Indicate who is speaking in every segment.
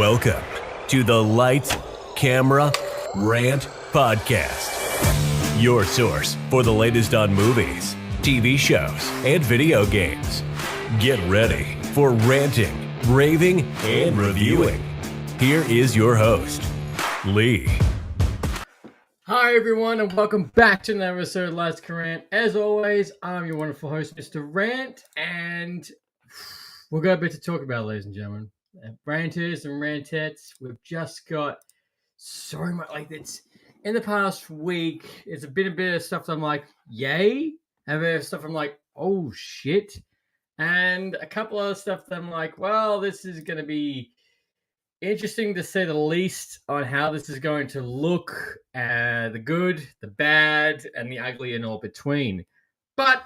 Speaker 1: Welcome to the Lights, Camera, Rant Podcast. Your source for the latest on movies, TV shows, and video games. Get ready for ranting, raving, and reviewing. Here is your host, Lee.
Speaker 2: Hi everyone, and welcome back to another episode of Lights, Camera, Rant. As always, I'm your wonderful host, Mr. Rant, and we've got a bit to talk about, ladies and gentlemen. Ranters and rantettes, we've just got so much, it's in the past week, it's been a bit of stuff that I'm like, yay, and a bit of stuff I'm like, oh shit, and a couple other stuff that I'm like, well, this is going to be interesting to say the least on how this is going to look, the good, the bad, and the ugly and all between. But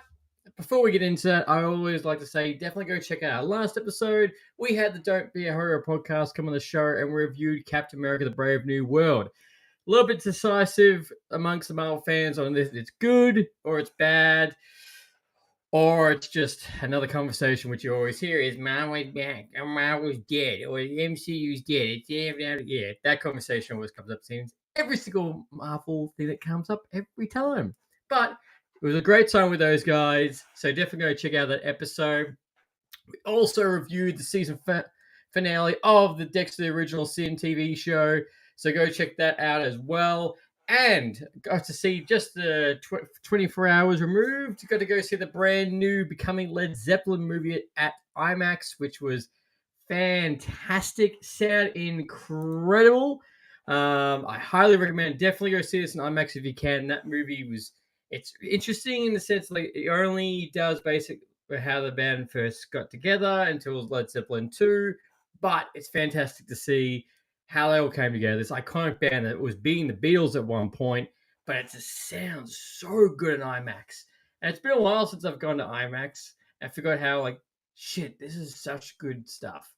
Speaker 2: before we get into that, I always like to say, definitely go check out our last episode. We had the Don't Be a Hero podcast come on the show and reviewed Captain America, the Brave New World. A little bit decisive amongst the Marvel fans on this. It's good or it's bad. Or it's just another conversation which you always hear is Marvel's back, or Marvel's dead, or the MCU's dead. Yeah, that conversation always comes up. Seems every single Marvel thing that comes up every time. But it was a great time with those guys, so definitely go check out that episode. We also reviewed the season finale of the Dexter the Original Sin TV show, so go check that out as well. And got to see just the 24 hours removed. Got to go see the brand new Becoming Led Zeppelin movie at IMAX, which was fantastic. Sound incredible. I highly recommend. Definitely go see this in IMAX if you can. That movie it's interesting in the sense like it only does basically how the band first got together until Led Zeppelin 2, but it's fantastic to see how they all came together. This iconic band that was beating the Beatles at one point, but it just sounds so good in IMAX. And it's been a while since I've gone to IMAX. I forgot how this is such good stuff.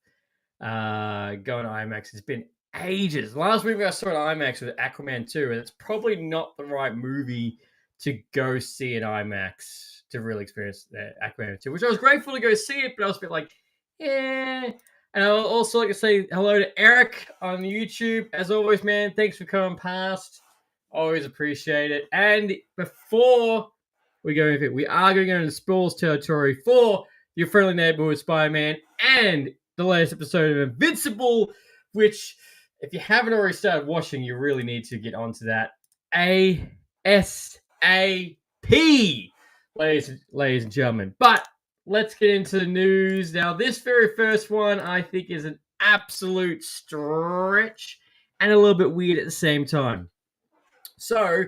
Speaker 2: Going to IMAX, it's been ages. The last movie I saw at IMAX was Aquaman 2, and it's probably not the right movie to go see in IMAX to really experience Aquaman 2, which I was grateful to go see it, but I was a bit like, yeah. And I would also like to say hello to Eric on YouTube. As always, man, thanks for coming past. Always appreciate it. And before we go into it, we are going to go into spoils territory for your friendly neighborhood Spider-Man and the latest episode of Invincible, which, if you haven't already started watching, you really need to get onto that. ASAP, ladies and gentlemen. But let's get into the news. Now, this very first one, I think, is an absolute stretch and a little bit weird at the same time. So,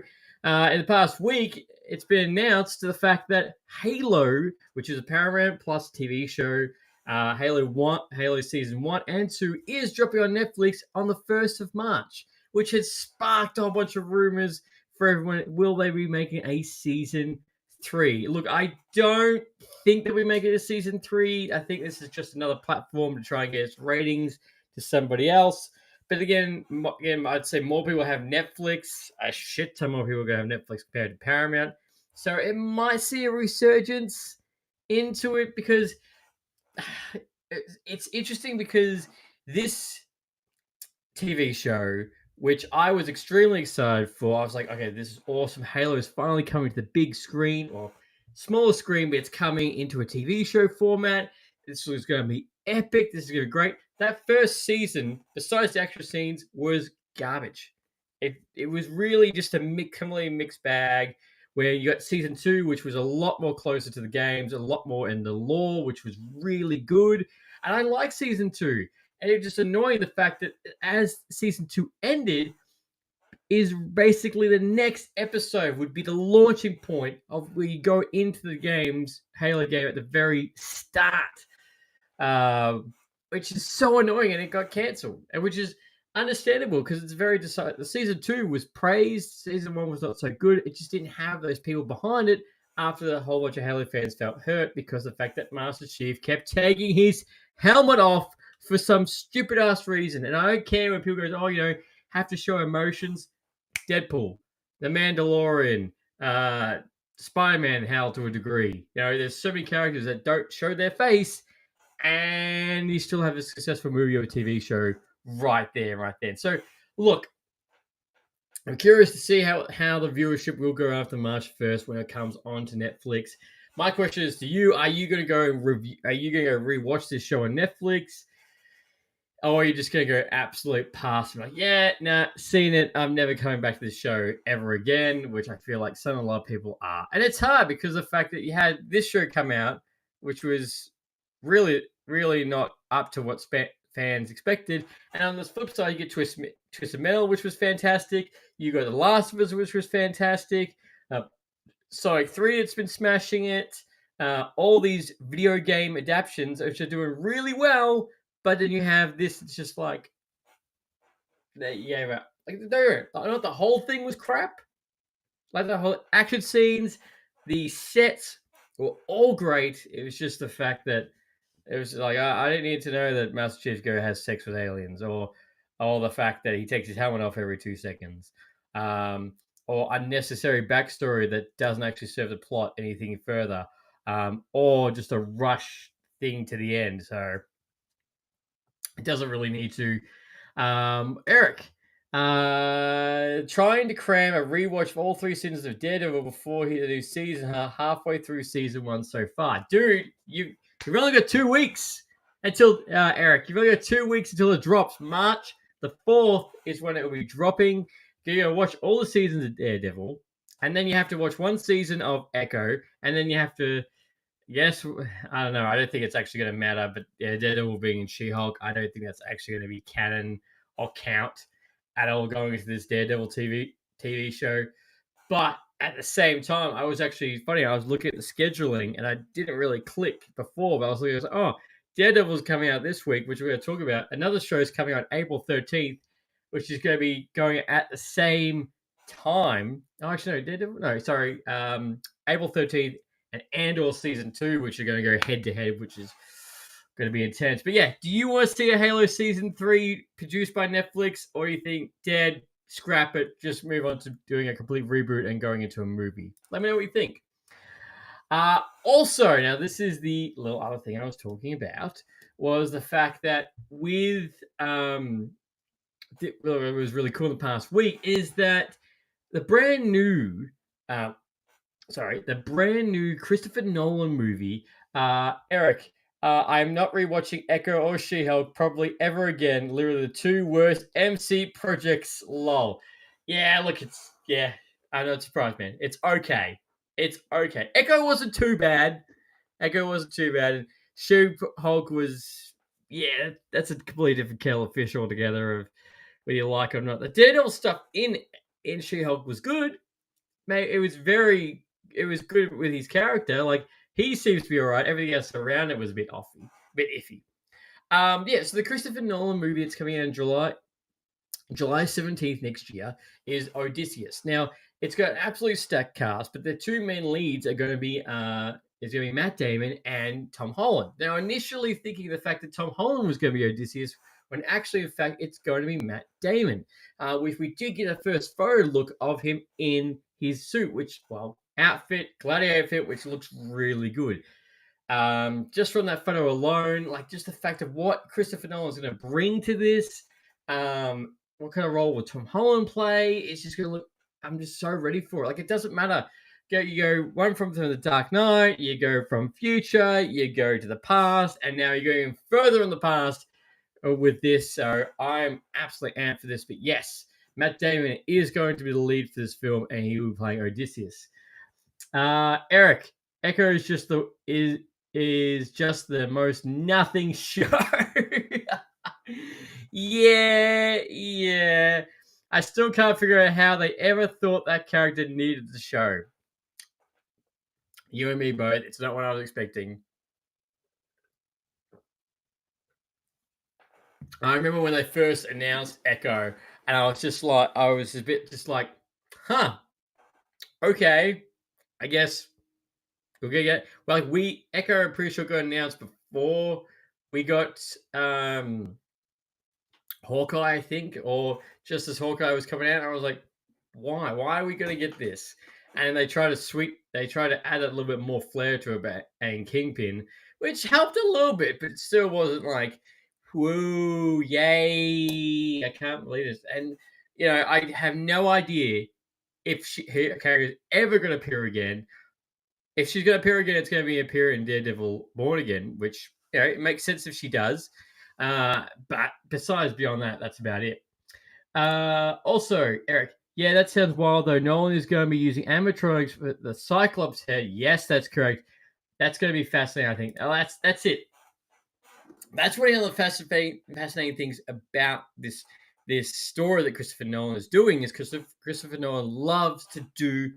Speaker 2: in the past week, it's been announced to the fact that Halo, which is a Paramount Plus TV show, Halo Season 1 and 2, is dropping on Netflix on the 1st of March, which has sparked a whole bunch of rumors for everyone. Will they be making a Season 3? Look, I don't think that we make it a Season 3. I think this is just another platform to try and get its ratings to somebody else. But again, I'd say more people have Netflix. A shit ton more people are going to have Netflix compared to Paramount. So it might see a resurgence into it because it's interesting because this TV show, which I was extremely excited for. I was like, okay, this is awesome. Halo is finally coming to the big screen or smaller screen, but it's coming into a TV show format. This was going to be epic. This is going to be great. That first season, besides the extra scenes, was garbage. It was really just a completely mixed bag where you got Season 2, which was a lot more closer to the games, a lot more in the lore, which was really good. And I like Season 2. And it's just annoying the fact that as Season 2 ended, is basically the next episode would be the launching point of where you go into the games, Halo game at the very start, which is so annoying, and it got cancelled, and which is understandable because it's very decided. The Season 2 was praised, Season 1 was not so good. It just didn't have those people behind it after a whole bunch of Halo fans felt hurt because of the fact that Master Chief kept taking his helmet off for some stupid-ass reason. And I don't care when people go, have to show emotions. Deadpool, The Mandalorian, Spider-Man, how to a degree. There's so many characters that don't show their face, and you still have a successful movie or a TV show right there, right then. So, look, I'm curious to see how the viewership will go after March 1st when it comes onto Netflix. My question is to you: are you going to go and review? Are you going to go rewatch this show on Netflix? Or are you just going to go absolute pass? Like, yeah, nah, seen it. I'm never coming back to this show ever again, which I feel like a lot of people are. And it's hard because of the fact that you had this show come out, which was really, really not up to what fans expected. And on the flip side, you get Twisted Metal, which was fantastic. You got The Last of Us, which was fantastic. Sonic 3, it's been smashing it. All these video game adaptations, which are doing really well. But then you have this, it's just like, yeah, like, not the whole thing was crap. Like, the whole action scenes, the sets were all great. It was just the fact that it was like, I didn't need to know that Master Chief Go has sex with aliens, or the fact that he takes his helmet off every 2 seconds, or unnecessary backstory that doesn't actually serve the plot anything further, or just a rush thing to the end. So it doesn't really need to. Eric, trying to cram a rewatch of all 3 seasons of Daredevil before the new season, halfway through season 1 so far. Dude, you've only got 2 weeks until, Eric, you've only got 2 weeks until it drops. March the 4th is when it will be dropping. You're going to watch all the seasons of Daredevil, and then you have to watch 1 season of Echo, and then you have to. Yes, I don't know. I don't think it's actually going to matter, but yeah, Daredevil being in She-Hulk, I don't think that's actually going to be canon or count at all going into this Daredevil TV show. But at the same time, I was actually funny. I was looking at the scheduling, and I didn't really click before, but I was looking. I was like, oh, Daredevil's coming out this week, which we're going to talk about. Another show is coming out April 13th, which is going to be going at the same time. Oh, actually, no, Daredevil. No, sorry, April 13th and Andor season 2, which are going to go head to head, which is going to be intense. But yeah, do you want to see a Halo season 3 produced by Netflix, or you think dead, scrap it, just move on to doing a complete reboot and going into a movie? Let me know what you think. Also, now this is the little other thing I was talking about, was the fact that with it was really cool in the past week, is that the brand new the brand new Christopher Nolan movie. Eric, I'm not rewatching Echo or She-Hulk probably ever again. Literally the 2 worst MC projects. Lol. Yeah, look, I'm not surprised, man. It's okay. It's okay. Echo wasn't too bad. And She-Hulk was, yeah, that's a completely different kettle of fish altogether. Of whether you like it or not. The Daredevil stuff in She-Hulk was good. Mate, it was good with his character. Like, he seems to be all right. Everything else around it was a bit iffy. Yeah. So the Christopher Nolan movie that's coming out in July 17th next year is Odysseus. Now, it's got an absolute stacked cast, but the 2 main leads are going to be Matt Damon and Tom Holland. Now, initially thinking the fact that Tom Holland was going to be Odysseus, when actually, in fact, it's going to be Matt Damon. We did get a first photo look of him in his suit, gladiator outfit, which looks really good. Just from that photo alone, like, just the fact of what Christopher Nolan is going to bring to this, what kind of role will Tom Holland play? It's just going to look. I'm just so ready for it. Like, it doesn't matter. You go one from the Dark Knight, you go from future, you go to the past, and now you're going further in the past with this. So I'm absolutely amped for this. But yes, Matt Damon is going to be the lead for this film, and he will be playing Odysseus. Eric, Echo is just the most nothing show. Yeah. I still can't figure out how they ever thought that character needed the show. You and me both. It's not what I was expecting. I remember when they first announced Echo, and I was a bit just like, huh, okay, I guess we'll get. Well, like Echo, I'm pretty sure got announced before we got Hawkeye, I think, or just as Hawkeye was coming out. I was like, why? Why are we going to get this? And they try to add a little bit more flair to it and Kingpin, which helped a little bit, but it still wasn't like, Woo! Yay! I can't believe this. And I have no idea if her character is ever going to appear again. If she's going to appear again, it's going to be appear in Daredevil Born Again, which it makes sense if she does. But besides beyond that, that's about it. Also, Eric, yeah, that sounds wild though. Nolan is going to be using animatronics for the Cyclops head. Yes, that's correct. That's going to be fascinating. I think. Oh, that's it. That's one of the fascinating things about this story that Christopher Nolan is doing is because Christopher Nolan loves to do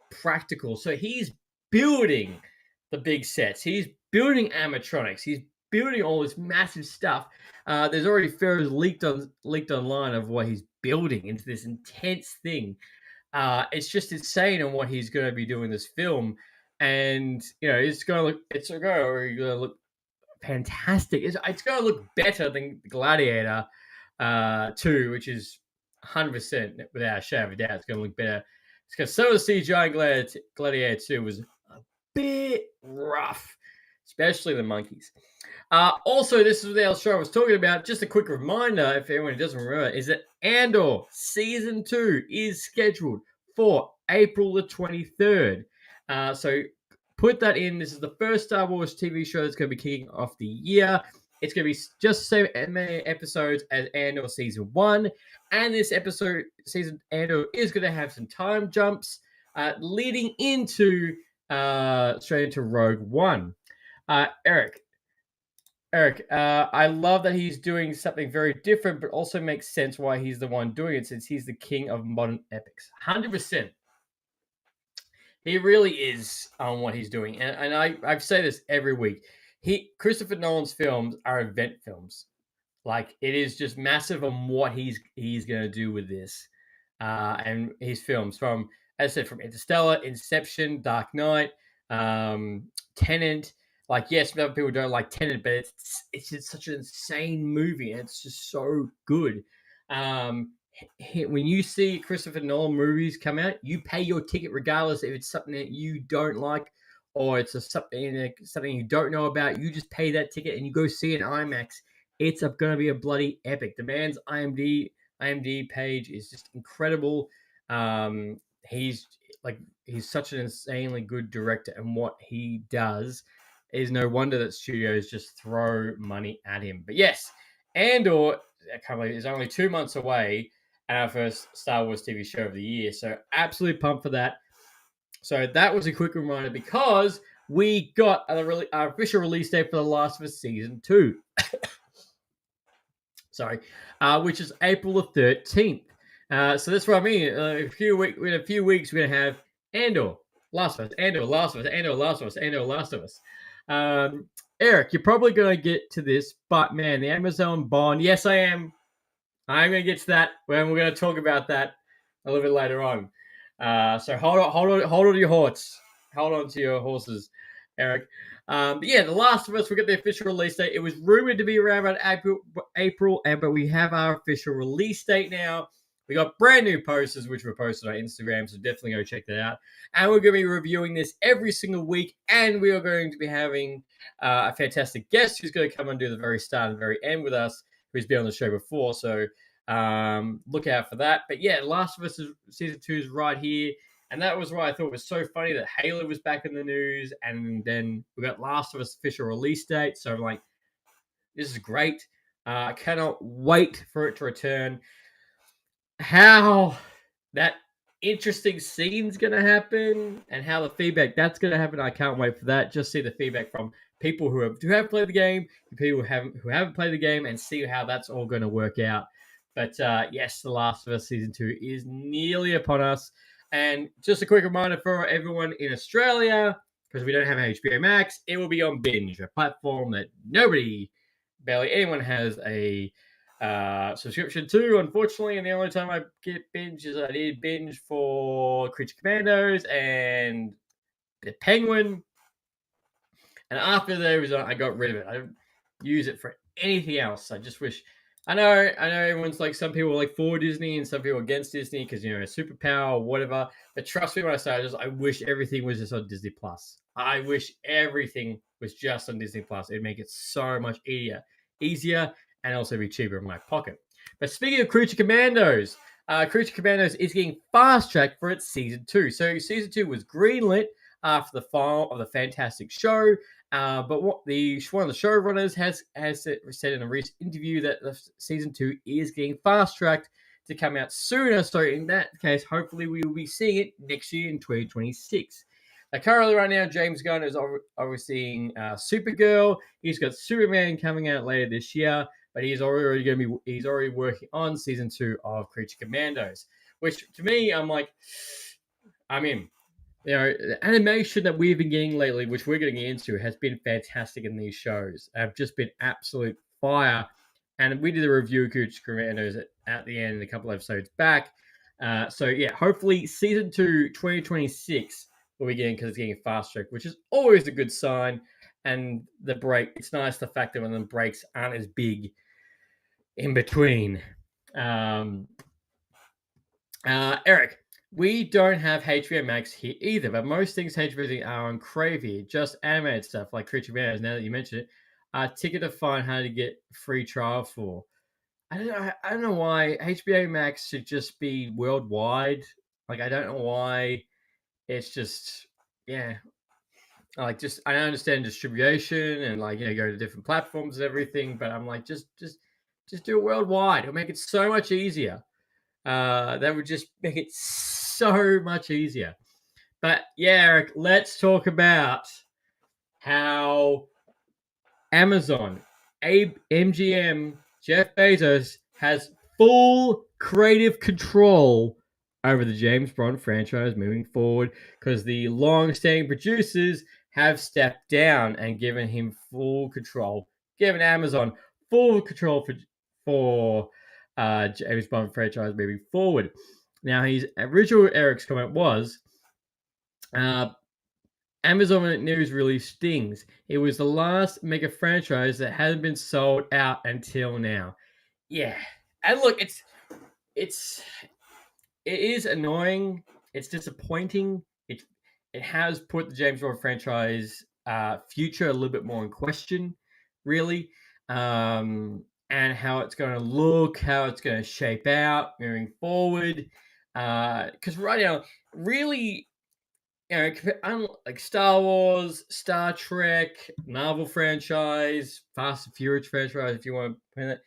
Speaker 2: practical. So he's building the big sets. He's building animatronics. He's building all this massive stuff. There's already photos leaked online of what he's building into this intense thing. It's just insane on what he's going to be doing this film, and it's going to look fantastic. It's going to look better than Gladiator 2, which is 100% without a shadow of a doubt. It's going to look better. It's because some of the CGI in Gladiator 2 was a bit rough, especially the monkeys. Also, this is what the other show I was talking about. Just a quick reminder, if anyone doesn't remember, is that Andor Season 2 is scheduled for April the 23rd. So put that in. This is the first Star Wars TV show that's going to be kicking off the year. It's going to be just the same many episodes as Andor Season 1. And this season Andor is going to have some time jumps leading into straight into Rogue One. Eric, I love that he's doing something very different, but also makes sense why he's the one doing it since he's the king of modern epics. 100%. He really is on what he's doing. And I say this every week. Christopher Nolan's films are event films. Like, it is just massive on what he's going to do with this. And his films from, as I said, from Interstellar, Inception, Dark Knight, Tenet. Like, yes, other people don't like Tenet, but it's just such an insane movie, and it's just so good. When you see Christopher Nolan movies come out, you pay your ticket regardless if it's something that you don't like or it's something you don't know about. You just pay that ticket and you go see it in IMAX. It's going to be a bloody epic. The man's IMDb page is just incredible. He's such an insanely good director, and what he does is no wonder that studios just throw money at him. But yes, Andor, I can't believe, is only 2 months away, and our first Star Wars TV show of the year. So absolutely pumped for that. So that was a quick reminder because we got our official release date for The Last of Us Season 2. Sorry, which is April the 13th. So that's what I mean. In a few weeks, we're going to have Andor, Last of Us, Andor, Last of Us, Andor, Last of Us, Andor, Last of Us. Eric, you're probably going to get to this, but man, the Amazon Bond, yes, I am. I'm going to get to that when we're going to talk about that a little bit later on. So hold on to your horse. Hold on to your horses, Eric. But yeah, The Last of Us, we got the official release date. It was rumored to be around April, but we have our official release date now. We got brand new posters, which were posted on Instagram, so definitely go check that out. And we're going to be reviewing this every single week, and we are going to be having a fantastic guest who's going to come and do the very start and very end with us, who's been on the show before. So look out for that. But yeah, Last of Us Season 2 is right here. And that was why I thought it was so funny that Halo was back in the news. And then we got Last of Us official release date. So I'm like, this is great. I cannot wait for it to return. How that interesting scene's going to happen and how the feedback that's going to happen, I can't wait for that. Just see the feedback from people who have played the game, people who haven't played the game, and see how that's all going to work out. But yes, The Last of Us Season 2 is nearly upon us. And just a quick reminder for everyone in Australia, because we don't have HBO Max, it will be on Binge, a platform that barely anyone has a subscription to, unfortunately. And the only time I get Binge is I did Binge for Creature Commandos and the Penguin. And after those, I got rid of it. I don't use it for anything else. I just wish. I know everyone's like, some people are like for Disney and some people against Disney because, superpower or whatever. But trust me when I say I wish everything was just on Disney Plus. I wish everything was just on Disney Plus. It'd make it so much easier and also be cheaper in my pocket. But speaking of Creature Commandos, Creature Commandos is getting fast tracked for its season 2. So season 2 was greenlit after the final of the fantastic show. But what one of the showrunners has said in a recent interview that the season 2 is getting fast tracked to come out sooner. So in that case, hopefully we will be seeing it next year in 2026. Currently, right now, James Gunn is overseeing Supergirl. He's got Superman coming out later this year, but he's already working on season 2 of Creature Commandos. Which to me, I'm in. The animation that we've been getting lately, which we're getting into, has been fantastic in these shows. Have just been absolute fire. And we did a review of Creature Commandos at the end, a couple episodes back. Hopefully season 2, 2026 will be getting, because it's getting fast track, which is always a good sign. And it's nice the fact that when the breaks aren't as big in between. Eric, we don't have HBO Max here either, but most things HBO are on Crave, just animated stuff like Creature Commandos. Now that you mention it, ticket to find how to get free trial for. I don't know why HBO Max should just be worldwide. I don't know why it's just I understand distribution and go to different platforms and everything, but I'm just do it worldwide. It'll make it so much easier. That would just make it so much easier. But yeah, Eric, let's talk about how Amazon, MGM, Jeff Bezos has full creative control over the James Bond franchise moving forward, because the long-standing producers have stepped down and given him full control, given Amazon full control for James Bond franchise moving forward. Now, his original Eric's comment was, Amazon news really stings. It was the last mega franchise that hadn't been sold out until now. Yeah, and look, it is annoying. It's disappointing. It has put the James Bond franchise future a little bit more in question, really, and how it's going to look, how it's going to shape out moving forward. Because right now, really, like Star Wars, Star Trek, Marvel franchise, Fast and Furious franchise, if you want to put it.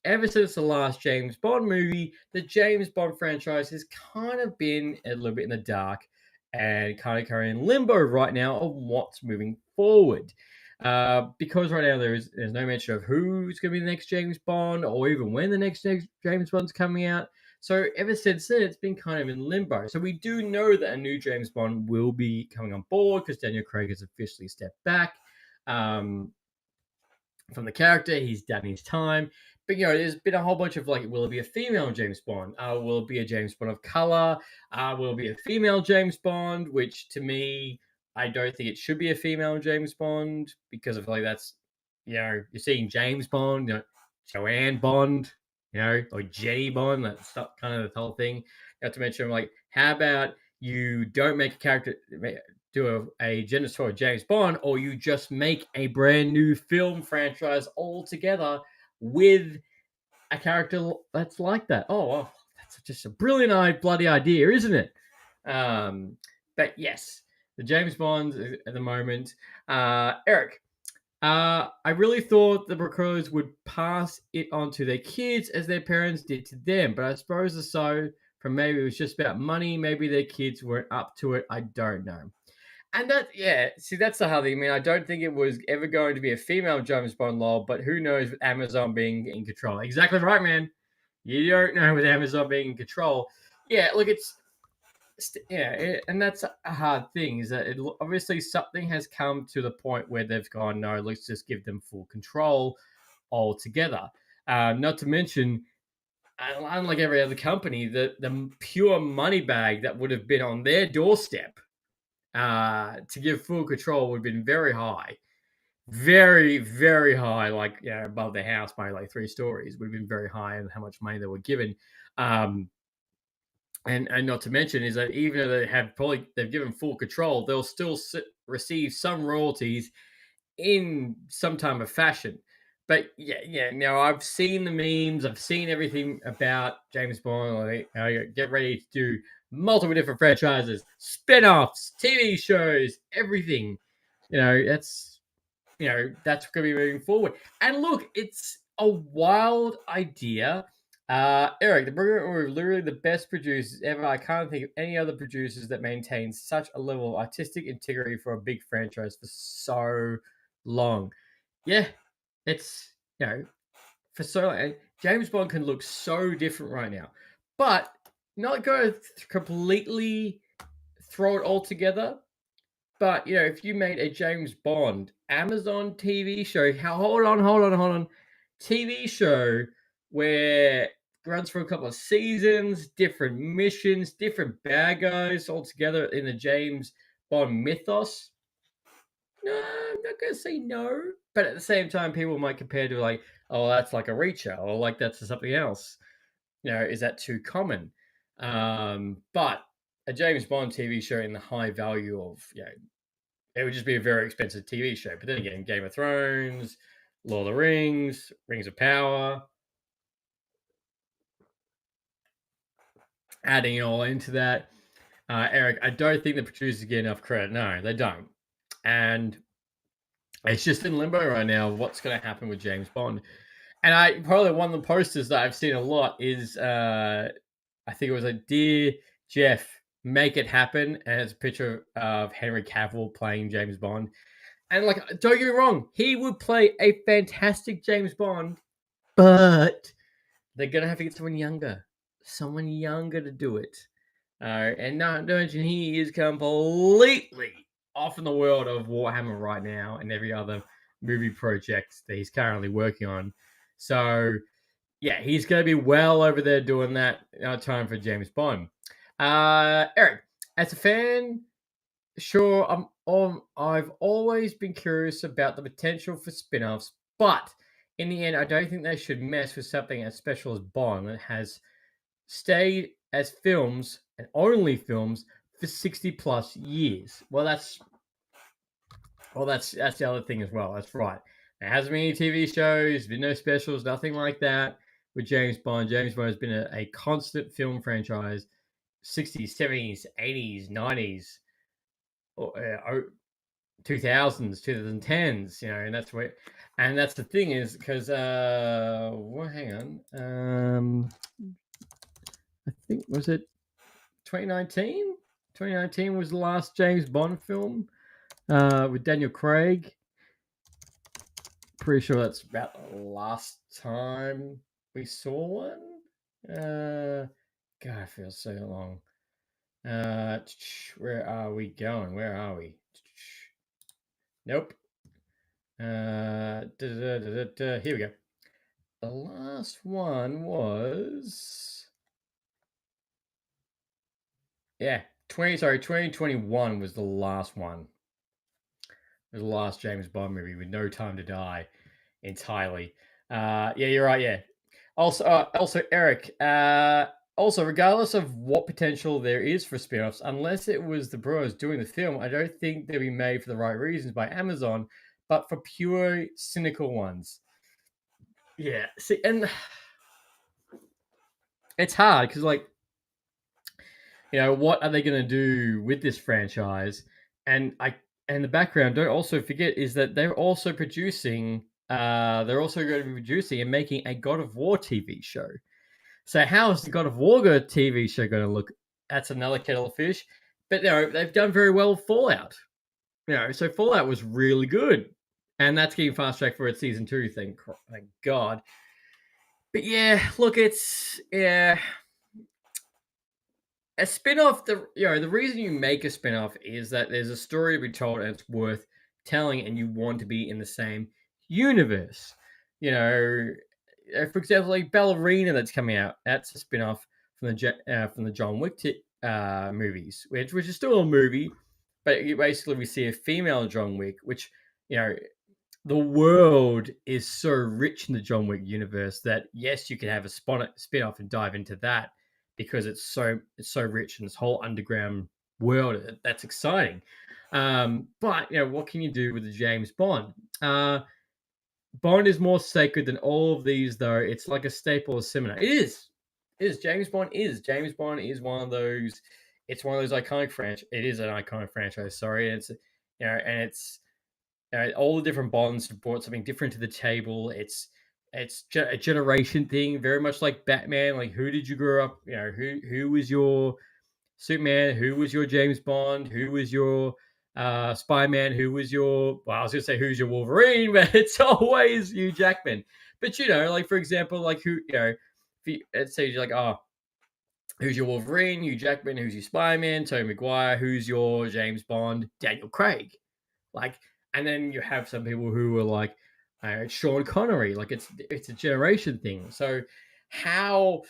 Speaker 2: Ever since the last James Bond movie, the James Bond franchise has kind of been a little bit in the dark and kind of currently in limbo right now of what's moving forward. Because right now there's no mention of who's going to be the next James Bond, or even when the next James Bond's coming out. So ever since then, it's been kind of in limbo. So we do know that a new James Bond will be coming on board, because Daniel Craig has officially stepped back from the character. He's done his time. But, there's been a whole bunch of will it be a female James Bond? Will it be a James Bond of color? Will it be a female James Bond? Which, to me, I don't think it should be a female James Bond, because of that's, you're seeing James Bond, Joanne Bond, or Jenny Bond. That's kind of the whole thing. Not to mention, how about you don't make a character, do a gender story of James Bond, or you just make a brand new film franchise altogether with a character that's like that. Oh, well, that's just a brilliant bloody idea, isn't it? But yes, the James Bonds at the moment. Eric, I really thought the Brocos would pass it on to their kids as their parents did to them, but I suppose aside from maybe it was just about money, maybe their kids weren't up to it. I don't know. And that's the hard thing. I mean, I don't think it was ever going to be a female James Bond lol, but who knows with Amazon being in control. Exactly right, man. You don't know with Amazon being in control. Yeah, look, and that's a hard thing, is that obviously something has come to the point where they've gone, no, let's just give them full control altogether. Not to mention, unlike every other company, the pure money bag that would have been on their doorstep to give full control would have been very high. Very, very high, above the house by 3 stories, would have been very high in how much money they were given. And not to mention is that even though they've given full control, they'll still receive some royalties in some time of fashion. but yeah. Now I've seen the memes. I've seen everything about James Bond. Like, get ready to do multiple different franchises, spin-offs, TV shows, everything. That's that's going to be moving forward. And look, it's a wild idea. Eric, the Brilliant were literally the best producers ever. I can't think of any other producers that maintain such a level of artistic integrity for a big franchise for so long. Yeah, it's for so long. And James Bond can look so different right now, but not go completely throw it all together. But if you made a James Bond Amazon TV show, hold on, TV show where it runs for a couple of seasons, different missions, different bad guys all together in the James Bond mythos. No, I'm not gonna say no, but at the same time, people might compare to like, oh, that's like a Reacher, or like that's something else. Is that too common? But a James Bond TV show in the high value of it would just be a very expensive TV show. But then again, Game of Thrones, Lord of the Rings, Rings of Power, adding it all into that. Eric, I don't think the producers get enough credit. No, they don't. And it's just in limbo right now. What's going to happen with James Bond? And I probably one of the posters that I've seen a lot is I think it was a Dear Jeff, Make It Happen. And it's a picture of Henry Cavill playing James Bond. And like, don't get me wrong, he would play a fantastic James Bond, but they're gonna have to get someone younger to do it. And not mention he is completely off in the world of Warhammer right now and every other movie project that he's currently working on. So yeah, he's gonna be well over there doing that. Time for James Bond. Eric, as a fan. Sure, I've always been curious about the potential for spin-offs, but in the end, I don't think they should mess with something as special as Bond that has stayed as films and only films for 60 plus years. That's the other thing as well. That's right. There hasn't been any TV shows, been no specials, nothing like that with James Bond. James Bond has been a constant film franchise, 60s, 70s, 80s, 90s. 2000s, 2010s, and that's the thing is because hang on, I think was it 2019? 2019 was the last James Bond film with Daniel Craig. Pretty sure that's about the last time we saw one. God, it feels so long. Where are we going? Where are we? Nope. Here we go. The last one was 2021 was the last one. It was the last James Bond movie with No Time to Die entirely. Yeah, you're right, yeah. Also Eric, also, regardless of what potential there is for spin-offs, unless it was the bros doing the film, I don't think they'll be made for the right reasons by Amazon, but for pure cynical ones. Yeah, see, and it's hard because, like, what are they going to do with this franchise? And the background, don't also forget, is that they're also producing. They're also going to be producing and making a God of War TV show. So how is the God of War TV show going to look? That's another kettle of fish. But they've done very well with Fallout. So Fallout was really good, and that's getting fast tracked for its season 2. Thank God. But yeah, look, it's a spin-off. The reason you make a spin-off is that there's a story to be told and it's worth telling, and you want to be in the same universe. For example, like Ballerina that's coming out. That's a spin-off from the John Wick movies, which is still a movie, but basically we see a female John Wick, which the world is so rich in the John Wick universe that yes, you can have a spin-off and dive into that because it's so rich in this whole underground world. That's exciting. But what can you do with the James Bond? Bond is more sacred than all of these, though. It's like a staple of cinema. It is. It is. James Bond is. James Bond is one of those. It's one of those iconic franchise. It is an iconic franchise. Sorry, and it's and it's all the different Bonds brought something different to the table. It's a generation thing, very much like Batman. Like, who did you grow up? Who was your Superman? Who was your James Bond? Who was your Spider-Man? Who was your, well, I was gonna say who's your Wolverine, but it's always Hugh Jackman. But like, for example, like, who, if you, let's say you're like, oh, who's your Wolverine? Hugh Jackman. Who's your Spider-Man? Tobey Maguire. Who's your James Bond? Daniel Craig. Like, and then you have some people who are like Sean Connery. Like, it's a generation thing. So how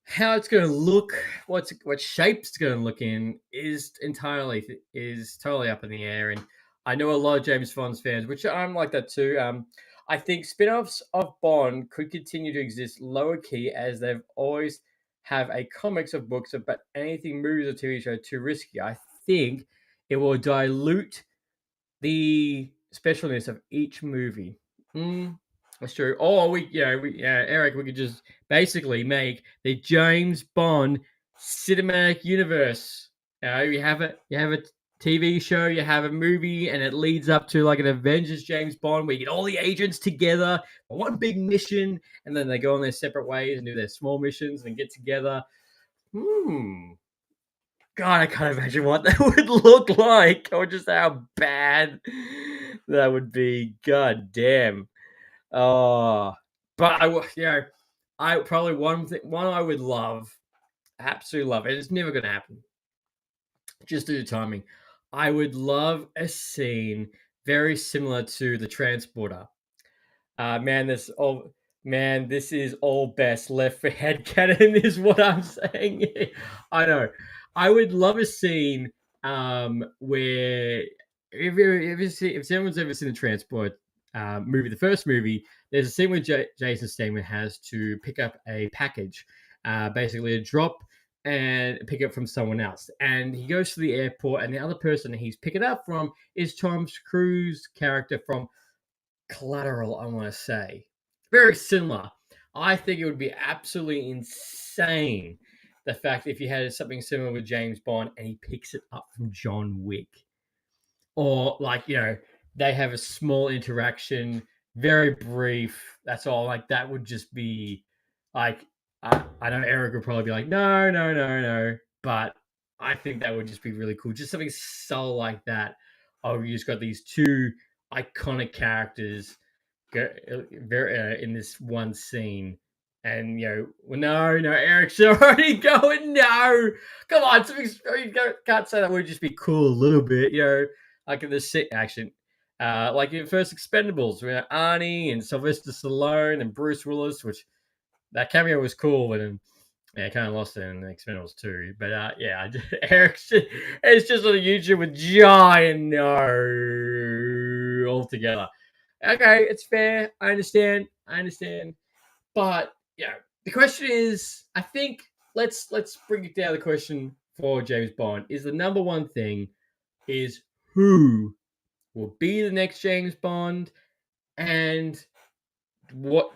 Speaker 2: it's going to look, what shape it's going to look in is totally up in the air. And I know a lot of James Bond fans, which I'm like that too. I think spin-offs of Bond could continue to exist lower key, as they've always have a comics or books, but anything movies or TV show too risky. I think it will dilute the specialness of each movie. That's true. Oh, Eric, we could just basically make the James Bond cinematic universe. You have a TV show, you have a movie, and it leads up to like an Avengers James Bond, where you get all the agents together for one big mission, and then they go on their separate ways and do their small missions and get together. God, I can't imagine what that would look like, or just how bad that would be. God damn. Oh, but I probably one I would love, absolutely love, and it's never going to happen. Just due to timing, I would love a scene very similar to the Transporter. Man, this is all best left for headcanon, is what I'm saying. I know. I would love a scene where if someone's ever seen the Transport movie, the first movie, there's a scene where Jason Statham has to pick up a package, basically a drop, and pick it from someone else. And he goes to the airport, and the other person he's picking up from is Tom Cruise's character from Collateral, I want to say. Very similar. I think it would be absolutely insane, the fact if you had something similar with James Bond and he picks it up from John Wick. Or, like, they have a small interaction, very brief. That's all. Like, that would just be like, I know Eric would probably be like, no, no, no, no. But I think that would just be really cool. Just something so like that. Oh, you just got these two iconic characters in this one scene. And no, Eric's already going. No, come on, you can't say that would just be cool a little bit. Like in the action, like in first Expendables, where Arnie and Sylvester Stallone and Bruce Willis, which that cameo was cool, but I kind of lost it in the Expendables too. But Eric's it's just on YouTube with giant no altogether. Okay, it's fair. I understand. But the question is, I think let's bring it down. The question for James Bond is the number one thing is who will be the next James Bond, and how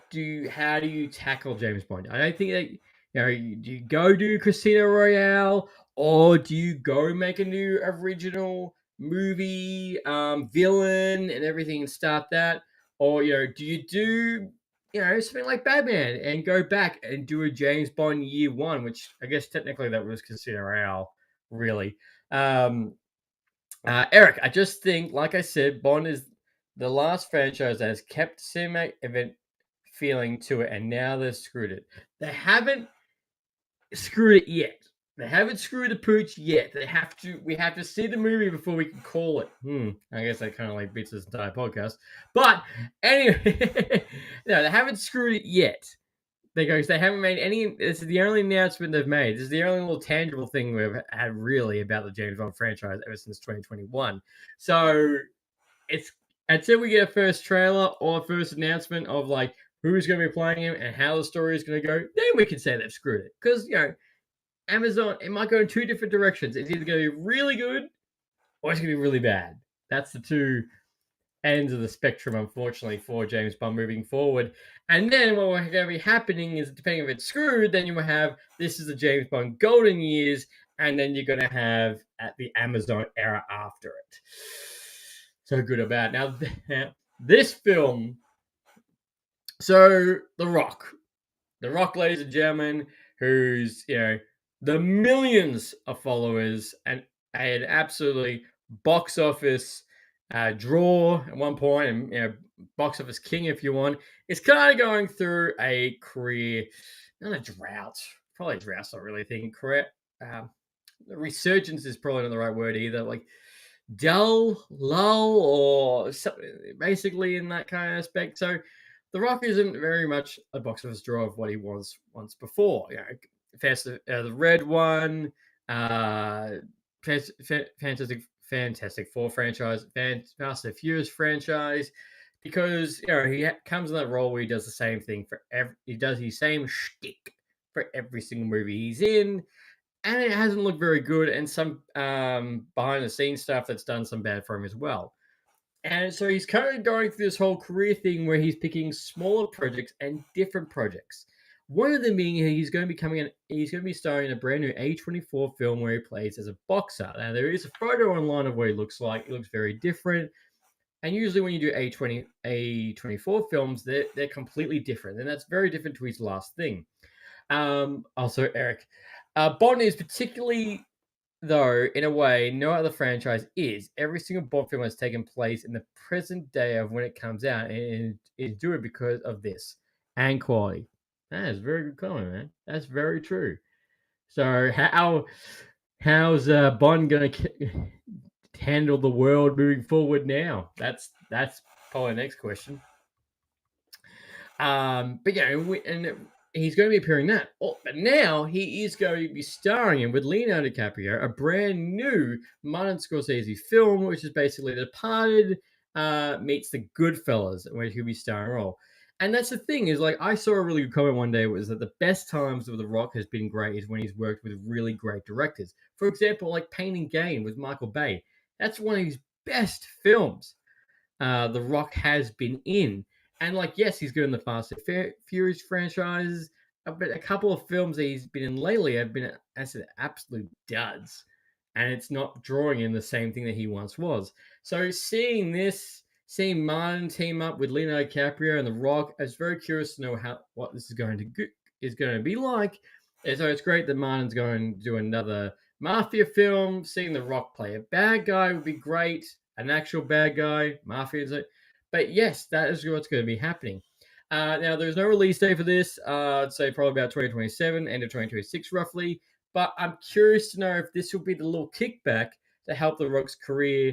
Speaker 2: do you tackle James Bond? I don't think that do you go do Casino Royale, or do you go make a new original movie villain and everything and start that, or do you do something like Batman and go back and do a James Bond year one, which I guess technically that was Casino Royale, really. Eric, I just think, like I said, Bond is the last franchise that has kept cinematic event feeling to it, and now they've screwed it. They haven't screwed it yet. They haven't screwed the pooch yet. We have to see the movie before we can call it. I guess that kind of like beats this entire podcast. But anyway, no, they haven't screwed it yet. They haven't made any. This is the only announcement they've made. This is the only little tangible thing we've had really about the James Bond franchise ever since 2021. So it's until we get a first trailer or a first announcement of like who's going to be playing him and how the story is going to go, then we can say they've screwed it. Because Amazon, it might go in two different directions. It's either going to be really good or it's going to be really bad. That's the two ends of the spectrum, unfortunately, for James Bond moving forward. And then what will going to be happening is, depending if it's screwed, then you will have this is the James Bond golden years, and then you're going to have at the Amazon era after it. So good or bad. Now, this film. So The Rock, ladies and gentlemen, who's the millions of followers and an absolutely box office draw at one point, and box office king if you want, is kind of going through a career, not a drought. Probably drought's not really a thing. Correct. Resurgence is probably not the right word either. Like dull, lull, or something, basically in that kind of aspect. So The Rock isn't very much a box office draw of what he was once before. The Red One, Fantastic Four franchise, Fast and Furious franchise, because he comes in that role where he does the same thing for he does his same shtick for every single movie he's in, and it hasn't looked very good, and some behind the scenes stuff that's done some bad for him as well. And so he's currently going through this whole career thing where he's picking smaller projects and different projects. One of them being he's going to be starring in a brand new A24 film where he plays as a boxer. Now there is a photo online of what he looks like. It looks very different. And usually when you do A24 films, they're completely different. And that's very different to his last thing. Also, Eric, Bond is particularly, though, in a way, no other franchise is. Every single Bond film has taken place in the present day of when it comes out, and is doing it because of this and quality. That is very good comment, man. That's very true. So, how's Bond gonna handle the world moving forward now? That's probably the next question. But and he's going to be appearing in that. Oh, but now he is going to be starring in with Leonardo DiCaprio, a brand new Martin Scorsese film, which is basically The Departed meets The Goodfellas, where he'll be starring role. And that's the thing, is like I saw a really good comment one day, was that the best times of The Rock has been great is when he's worked with really great directors. For example, like Pain and Gain with Michael Bay. That's one of his best films The Rock has been in. And like, yes, he's good in the Fast and Furious franchises, but a couple of films that he's been in lately have been, I said, absolute duds. And it's not drawing in the same thing that he once was. So seeing Martin team up with Leonardo DiCaprio and The Rock, I was very curious to know what this is going to be like. And so it's great that Martin's going to do another mafia film. Seeing The Rock play a bad guy would be great. An actual bad guy, mafia. But yes, that is what's going to be happening. Now, there's no release date for this. I'd say probably about 2027, end of 2026, roughly. But I'm curious to know if this will be the little kickback to help The Rock's career,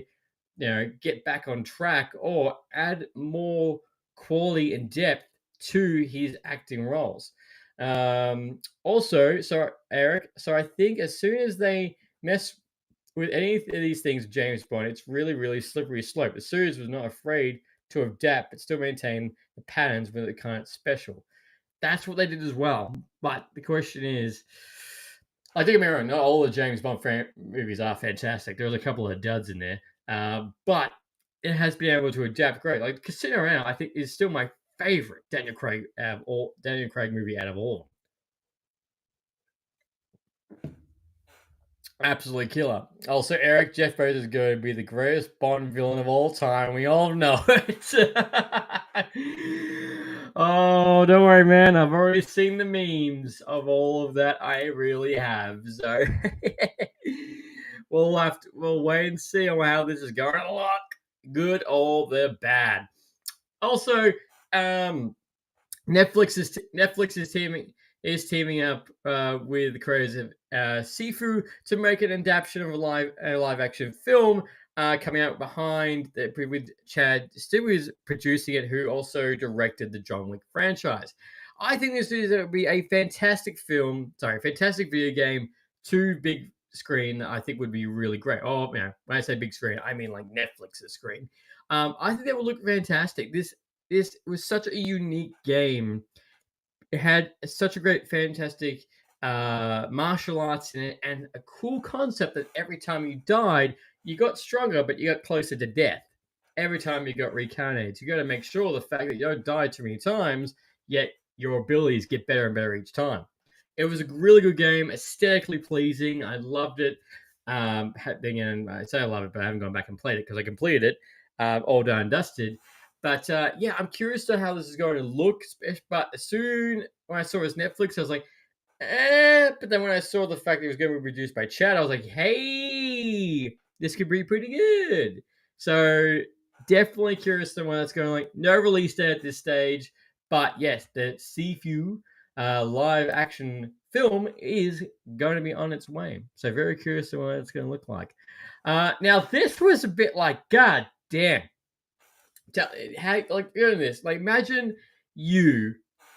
Speaker 2: get back on track, or add more quality and depth to his acting roles. Also, so Eric, I think as soon as they mess with any of these things, James Bond, it's really, really slippery slope. The series was not afraid to adapt, but still maintain the patterns with the kind of special. That's what they did as well. But the question is, I think I'm wrong. Not all the James Bond movies are fantastic. There's a couple of duds in there, but it has been able to adapt great. Like Casino Royale, I think is still my favorite Daniel Craig movie out of all of them. Absolutely killer. Also, Eric, Jeff Bezos is going to be the greatest Bond villain of all time. We all know it. Oh, don't worry, man. I've already seen the memes of all of that. I really have. So we'll wait and see on how this is going. Look, good or the bad. Also, Netflix is teaming up with the creators of Sifu to make an adaptation of a live action film coming out behind with Chad Steele, who's producing it, who also directed the John Wick franchise. I think this is going to be a fantastic fantastic video game to big screen. I think would be really great. Oh, man, when I say big screen, I mean like Netflix's screen. I think that would look fantastic. This was such a unique game. It had such a great, fantastic martial arts in it, and a cool concept that every time you died, you got stronger, but you got closer to death. every time you got reincarnated. So you got to make sure the fact that you don't die too many times, yet your abilities get better and better each time. It was a really good game, aesthetically pleasing. I loved it. And I say I love it, but I haven't gone back and played it because I completed it, all done and dusted. But yeah, I'm curious to how this is going to look. But soon when I saw it was Netflix, I was like, but then when I saw the fact that it was going to be produced by Chad, I was like, hey, this could be pretty good. So definitely curious to when that's going. Like, no release date at this stage, but yes, the Sifu live action film is going to be on its way. So very curious to what it's going to look like. Now this was a bit like, god damn. How, like, doing this, like, imagine you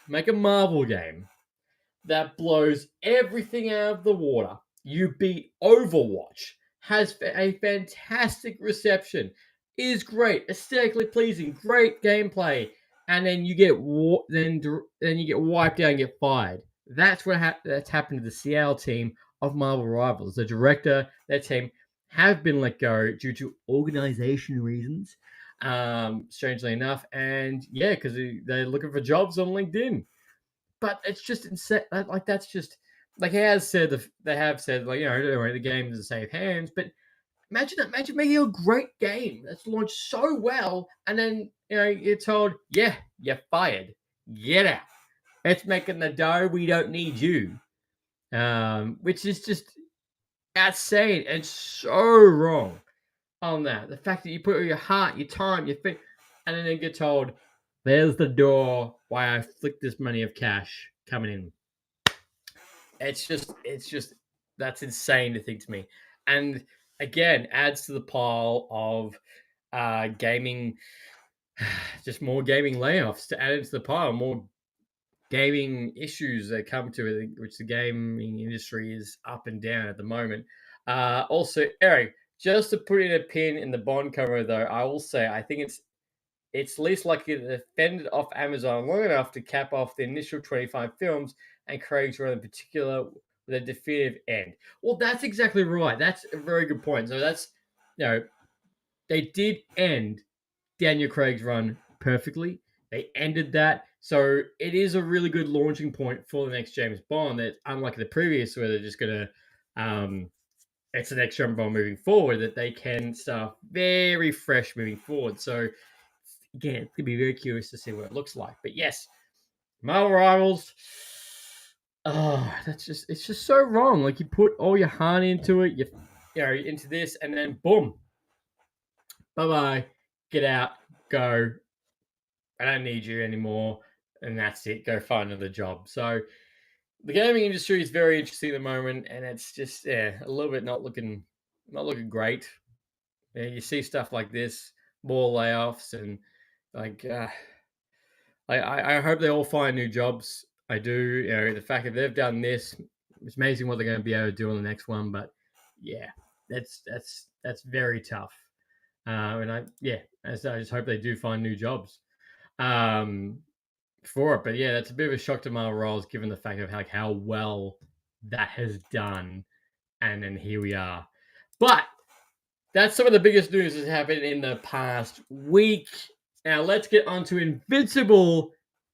Speaker 2: make a Marvel game that blows everything out of the water. You beat Overwatch, has a fantastic reception, is great, aesthetically pleasing, great gameplay, and then you get then you get wiped out and get fired. That's what that's happened to the Seattle team of Marvel Rivals. The director, their team, have been let go due to organization reasons. Strangely enough, and yeah, because they're looking for jobs on LinkedIn. But it's just insane. Like, that's just like they have said, like, don't worry, the game is in safe hands. But imagine making a great game that's launched so well, and then you're told, yeah, you're fired, get out. It's making the dough. We don't need you. Which is just insane and so wrong on that. The fact that you put all your heart, your time, your feet, and then you get told, there's the door why I flick this money of cash coming in. It's just that's insane to think to me. And again, adds to the pile of gaming, just more gaming layoffs to add into the pile, more gaming issues that come to it, which the gaming industry is up and down at the moment. Also, Eric, just to put in a pin in the Bond cover, though, I will say I think it's least likely to fended off Amazon long enough to cap off the initial 25 films and Craig's run in particular with a definitive end. Well, that's exactly right. That's a very good point. So that's, they did end Daniel Craig's run perfectly. They ended that. So it is a really good launching point for the next James Bond. That, unlike the previous, where they're just going to, it's the next James Bond moving forward, that they can start very fresh moving forward. So again, it's gonna be very curious to see what it looks like. But yes, Marvel Rivals. Oh, it's just so wrong. Like, you put all your heart into it, into this, and then boom, bye bye, get out, go. I don't need you anymore, and that's it. Go find another job. So the gaming industry is very interesting at the moment, and it's just a little bit not looking great. You see stuff like this, more layoffs, and like I hope they all find new jobs. I do. The fact that they've done this, it's amazing what they're going to be able to do on the next one. But yeah, that's very tough. And I just hope they do find new jobs for it. But yeah, that's a bit of a shock to Marvel Rolls, given the fact of how well that has done, and then here we are. But that's some of the biggest news that's happened in the past week. Now let's get on to Invincible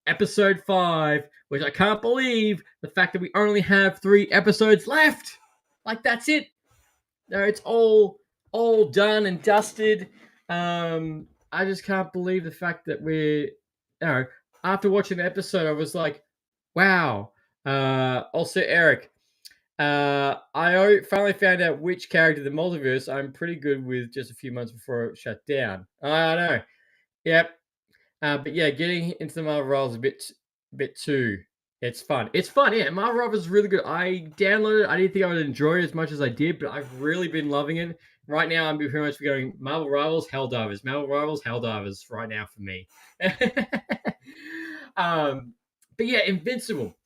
Speaker 2: episode 5, which I can't believe the fact that we only have 3 episodes left. Like, that's it. No, it's all done and dusted. I just can't believe the fact that we're, after watching the episode, I was like, wow. Also, Eric, I finally found out which character in the multiverse I'm pretty good with just a few months before it shut down. I know. Yep. But yeah, getting into the Marvel Rivals a bit too. It's fun. It's fun, yeah. Marvel Rivals is really good. I downloaded it. I didn't think I would enjoy it as much as I did, but I've really been loving it. Right now, I'm pretty much going Marvel Rivals, Helldivers. Marvel Rivals, Helldivers right now for me. But yeah, Invincible.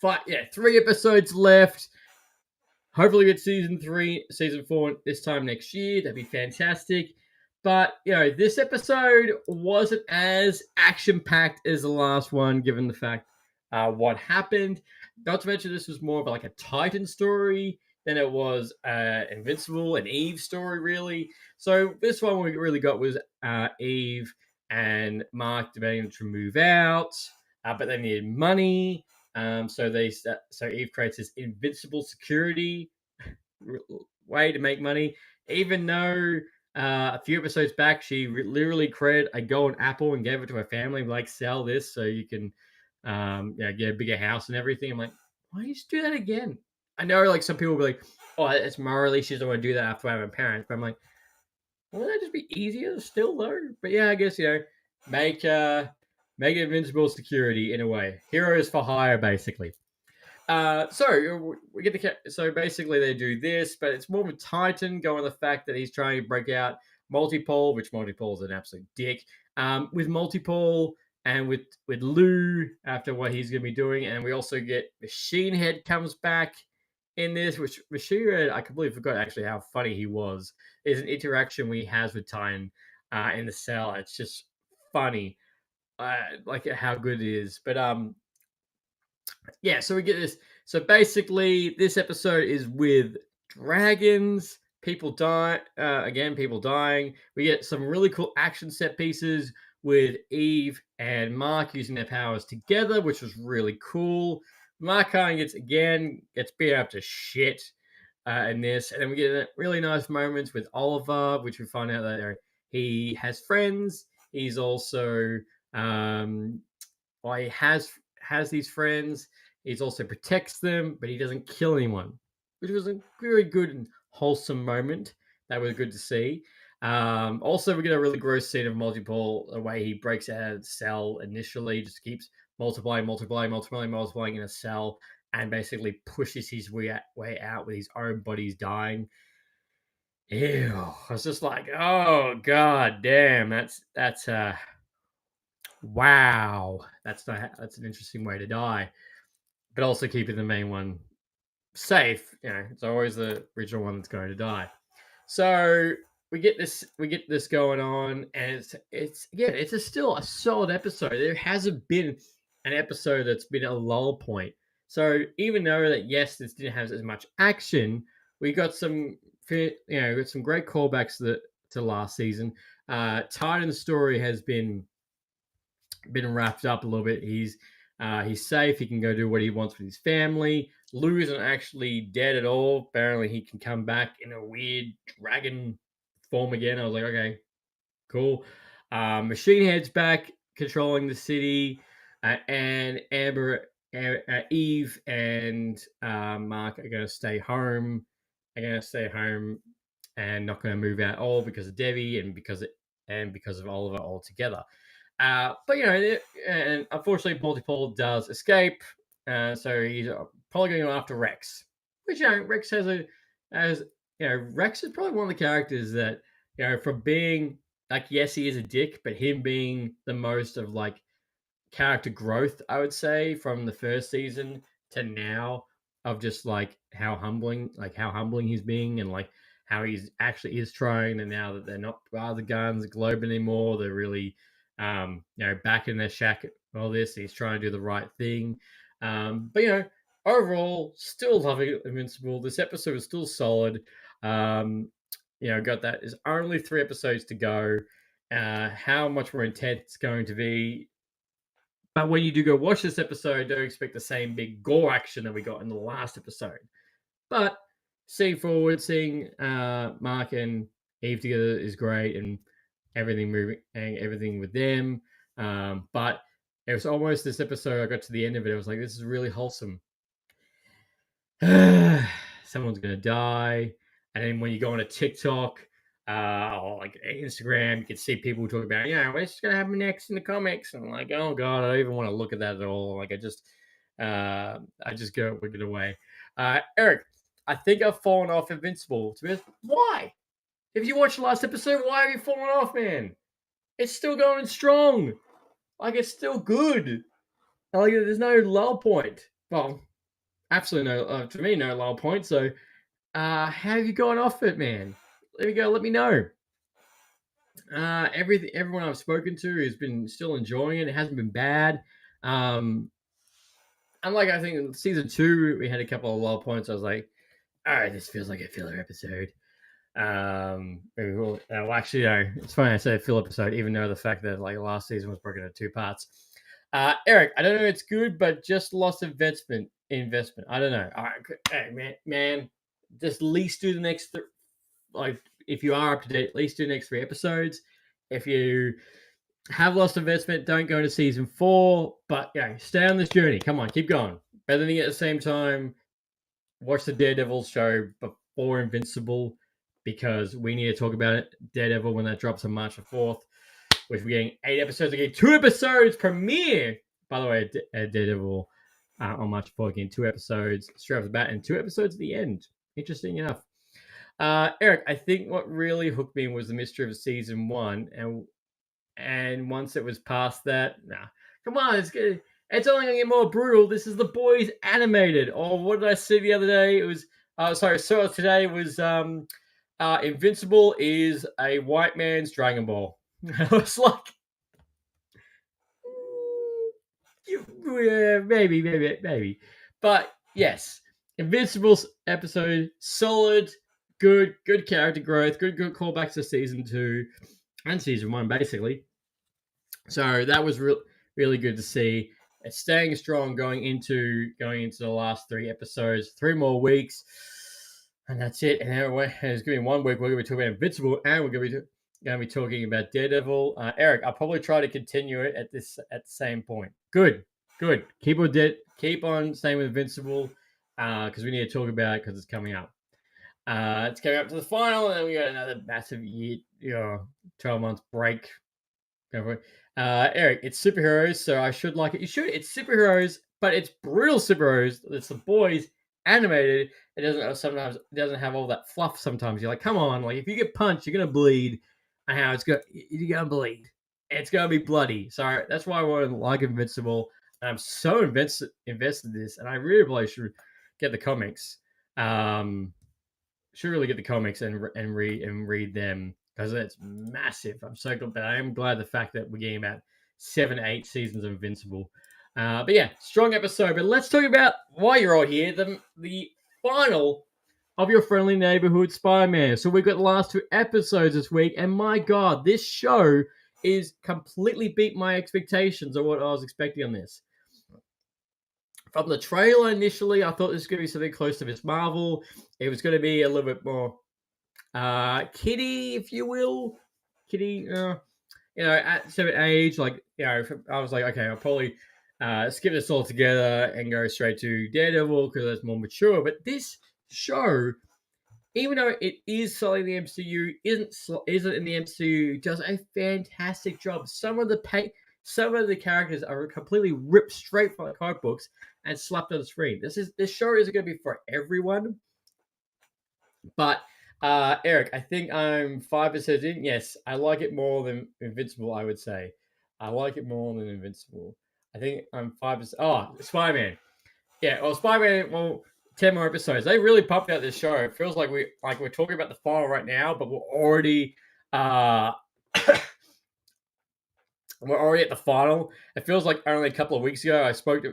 Speaker 2: 3 episodes left. Hopefully get season 4 this time next year. That'd be fantastic. But, this episode wasn't as action-packed as the last one, given the fact what happened. Not to mention, this was more of like a Titan story Then it was Invincible and Eve story, really. So this one we really got was Eve and Mark debating to move out, but they needed money. So Eve creates this invincible security way to make money, even though a few episodes back she literally created a golden apple and gave it to her family, like sell this so you can get a bigger house and everything. I'm like, why don't you just do that again? I know like some people will be like, oh, it's morally she doesn't want to do that after having parents, but I'm like, wouldn't that just be easier still though? But yeah, I guess make make invincible security in a way, heroes for hire basically. So we get so basically they do this, but it's more of a Titan going on the fact that he's trying to break out multipole, which multipole is an absolute dick. With multipole and with Lou after what he's going to be doing, and we also get Machine Head comes back in this, which Machine Head I completely forgot actually how funny he was. Is an interaction we has with Titan in the cell. It's just funny, like how good it is. But yeah, so we get this. So basically, this episode is with dragons, people die. Again, people dying. We get some really cool action set pieces with Eve and Mark using their powers together, which was really cool. Mark kind of gets beat up to shit in this, and then we get really nice moments with Oliver, which we find out that he has friends. He's also he has these friends. He also protects them, but he doesn't kill anyone, which was a very good and wholesome moment. That was good to see. Also, we get a really gross scene of multiple, the way he breaks out of the cell initially, just keeps multiplying in a cell, and basically pushes his way out with his own body's dying. Ew! I was just like, oh god damn, that's wow, that's an interesting way to die, but also keeping the main one safe. It's always the original one that's going to die. So we get this going on, and it's still a solid episode. There hasn't been an episode that's been a lull point. So even though that yes, this didn't have as much action, we got some got some great callbacks to last season. Titan's story has been wrapped up a little bit. He's safe. He can go do what he wants with his family. Lou isn't actually dead at all. Apparently, he can come back in a weird dragon form again. I was like, okay, cool. Machine Head's back controlling the city, and Eve, and Mark are going to stay home. Are going to stay home and not going to move out at all because of Debbie and because of Oliver altogether. But and unfortunately, Multipole does escape, so he's probably going to go after Rex. Which Rex Rex is probably one of the characters that from being like yes, he is a dick, but him being the most of like character growth, I would say, from the first season to now of just like how humbling he's being and like how he's actually is trying. And now that they're not by the guns globe anymore, they're really back in their shack. All this, he's trying to do the right thing. But overall, still loving Invincible. This episode is still solid. Got that. There's only 3 episodes to go. How much more intense it's going to be. But when you do go watch this episode, don't expect the same big gore action that we got in the last episode. But seeing Mark and Eve together is great, and everything moving and everything with them. But it was almost this episode. I got to the end of it. I was like, this is really wholesome. Someone's gonna die, and then when you go on a TikTok or like Instagram, you can see people talking about, what's gonna happen next in the comics, and I'm like, oh god, I don't even want to look at that at all. Like I just go wicked away. Eric, I think I've fallen off Invincible. To be honest, why? If you watched the last episode, why have you fallen off, man? It's still going strong. Like it's still good. Like there's no lull point. Well, absolutely no. To me, no lull point. So, how have you gone off it, man? Let me know. Everyone I've spoken to has been still enjoying it. It hasn't been bad. And like I think in season 2, we had a couple of lull points. I was like, all right, this feels like a filler episode. Maybe we'll, well, actually, no, it's funny I say filler episode, even though the fact that like last season was broken into 2 parts. Eric, I don't know if it's good, but just lost investment. I don't know. All right, hey, man, just at least do the next like if you are up to date, at least do the next 3 episodes. If you have lost investment, don't go to season 4. But yeah, stay on this journey. Come on, keep going. Better than at the same time, watch the Daredevil show before Invincible because we need to talk about it. Daredevil when that drops on March the 4th, which we're getting 8 episodes again. 2 episodes premiere. By the way, Daredevil on March 4th again. 2 episodes straight off the bat and 2 episodes at the end. Interesting enough. Eric, I think what really hooked me was the mystery of season 1, and once it was past that, nah, come on, it's good. It's only gonna get more brutal. This is The Boys animated. Or what did I see the other day? It was so today was Invincible is a white man's Dragon Ball. I was like, yeah, maybe. But yes, Invincible's episode, solid, good character growth, good callbacks to season 2 and season 1, basically. So that was really good to see. It's staying strong going into the last 3 episodes. 3 more weeks, and that's it. And anyway, it's going to be 1 week. We're going to be talking about Invincible, and we're going to be talking about Daredevil. Eric, I'll probably try to continue it at the same point. Good. Keep on staying with Invincible because we need to talk about it because it's coming up. It's coming up to the final, and then we got another massive year, 12 months break. Go for it. Eric, it's superheroes, so I should like it. You should. It's superheroes, but it's brutal superheroes. It's The Boys animated. It doesn't have all that fluff. Sometimes you're like, come on, like if you get punched, you're gonna bleed. And how you're gonna bleed. It's gonna be bloody. So that's why I want to like Invincible. And I'm so invested in this, and I really should get the comics. Should really get the comics and read them because it's massive. I'm so glad, but I am glad the fact that we're getting about 7, 8 seasons of Invincible. But yeah, strong episode. But let's talk about why you're all here. The final of your friendly neighborhood Spider-Man. So we've got the last 2 episodes this week, and my God, this show is completely beat my expectations of what I was expecting on this. From the trailer initially, I thought this was going to be something close to Miss Marvel. It was going to be a little bit more kiddie, if you will. Kiddie, at certain age, like, I was like, okay, I'll probably skip this all together and go straight to Daredevil because that's more mature. But this show, even though it is solely in the MCU, isn't in the MCU, does a fantastic job. Some of the characters are completely ripped straight from the comic books and slapped on the screen. This show isn't going to be for everyone, but Eric, I think I'm 5% in. Yes, I like it more than Invincible. I would say I like it more than Invincible. I think I'm 5%. Oh, Spider-Man. Yeah, well, Spider-Man. Well, 10 more episodes. They really pumped out this show. It feels like we're talking about the final right now, but we're already we're already at the final. It feels like only a couple of weeks ago I spoke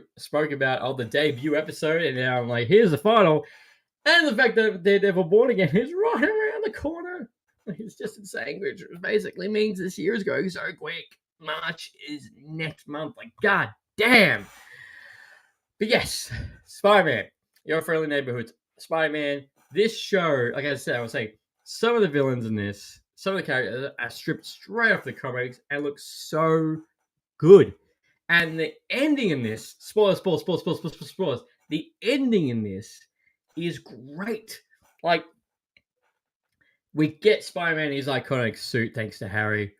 Speaker 2: about the debut episode, and now I'm like, here's the final, and the fact that Daredevil Born Again is right around the corner. It's just insane, which basically means this year is going so quick. March is next month. Like, god damn. But yes, Spider-Man, your friendly neighborhood Spider-Man. This show, like I said, I was saying, some of the villains in this, some of the characters are stripped straight off the comics and look so good. And the ending in this, spoilers. The ending in this is great. Like, we get Spider-Man in his iconic suit thanks to Harry.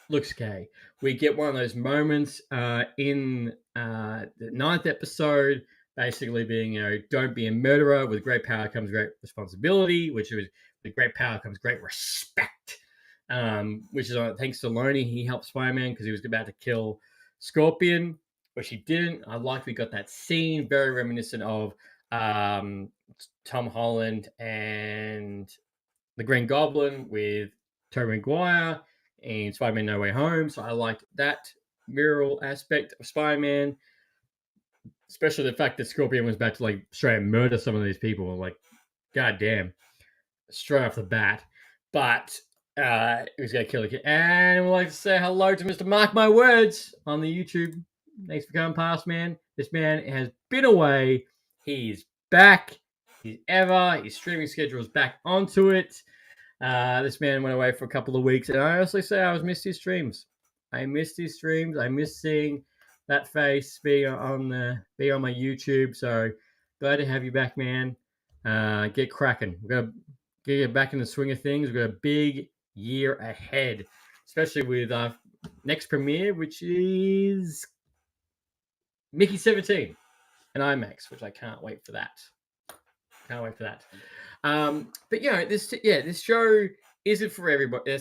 Speaker 2: Looks okay. We get one of those moments in the 9th episode, basically being, don't be a murderer. With great power comes great responsibility, which is with great power comes great respect. Which is thanks to Loney, he helped Spider-Man because he was about to kill Scorpion, which he didn't. I like we got that scene, very reminiscent of Tom Holland and the Green Goblin with Tobey Maguire and Spider-Man No Way Home. So I liked that mural aspect of Spider-Man, especially the fact that Scorpion was about to straight up murder some of these people. Like, goddamn, straight off the bat. But he was going to kill a kid. And we'd like to say hello to Mr. Mark My Words on the YouTube. Thanks for coming past, man. This man has been away. He's back. His streaming schedule is back onto it. This man went away for a couple of weeks, and I honestly say I missed his streams. I missed his streams. I missed seeing that face being on my YouTube. So glad to have you back, man. Get cracking. We're gonna get back in the swing of things. We've got a big year ahead, especially with our next premiere, which is Mickey 17 and IMAX, which I can't wait for that. Can't wait for that. But this show isn't for everybody.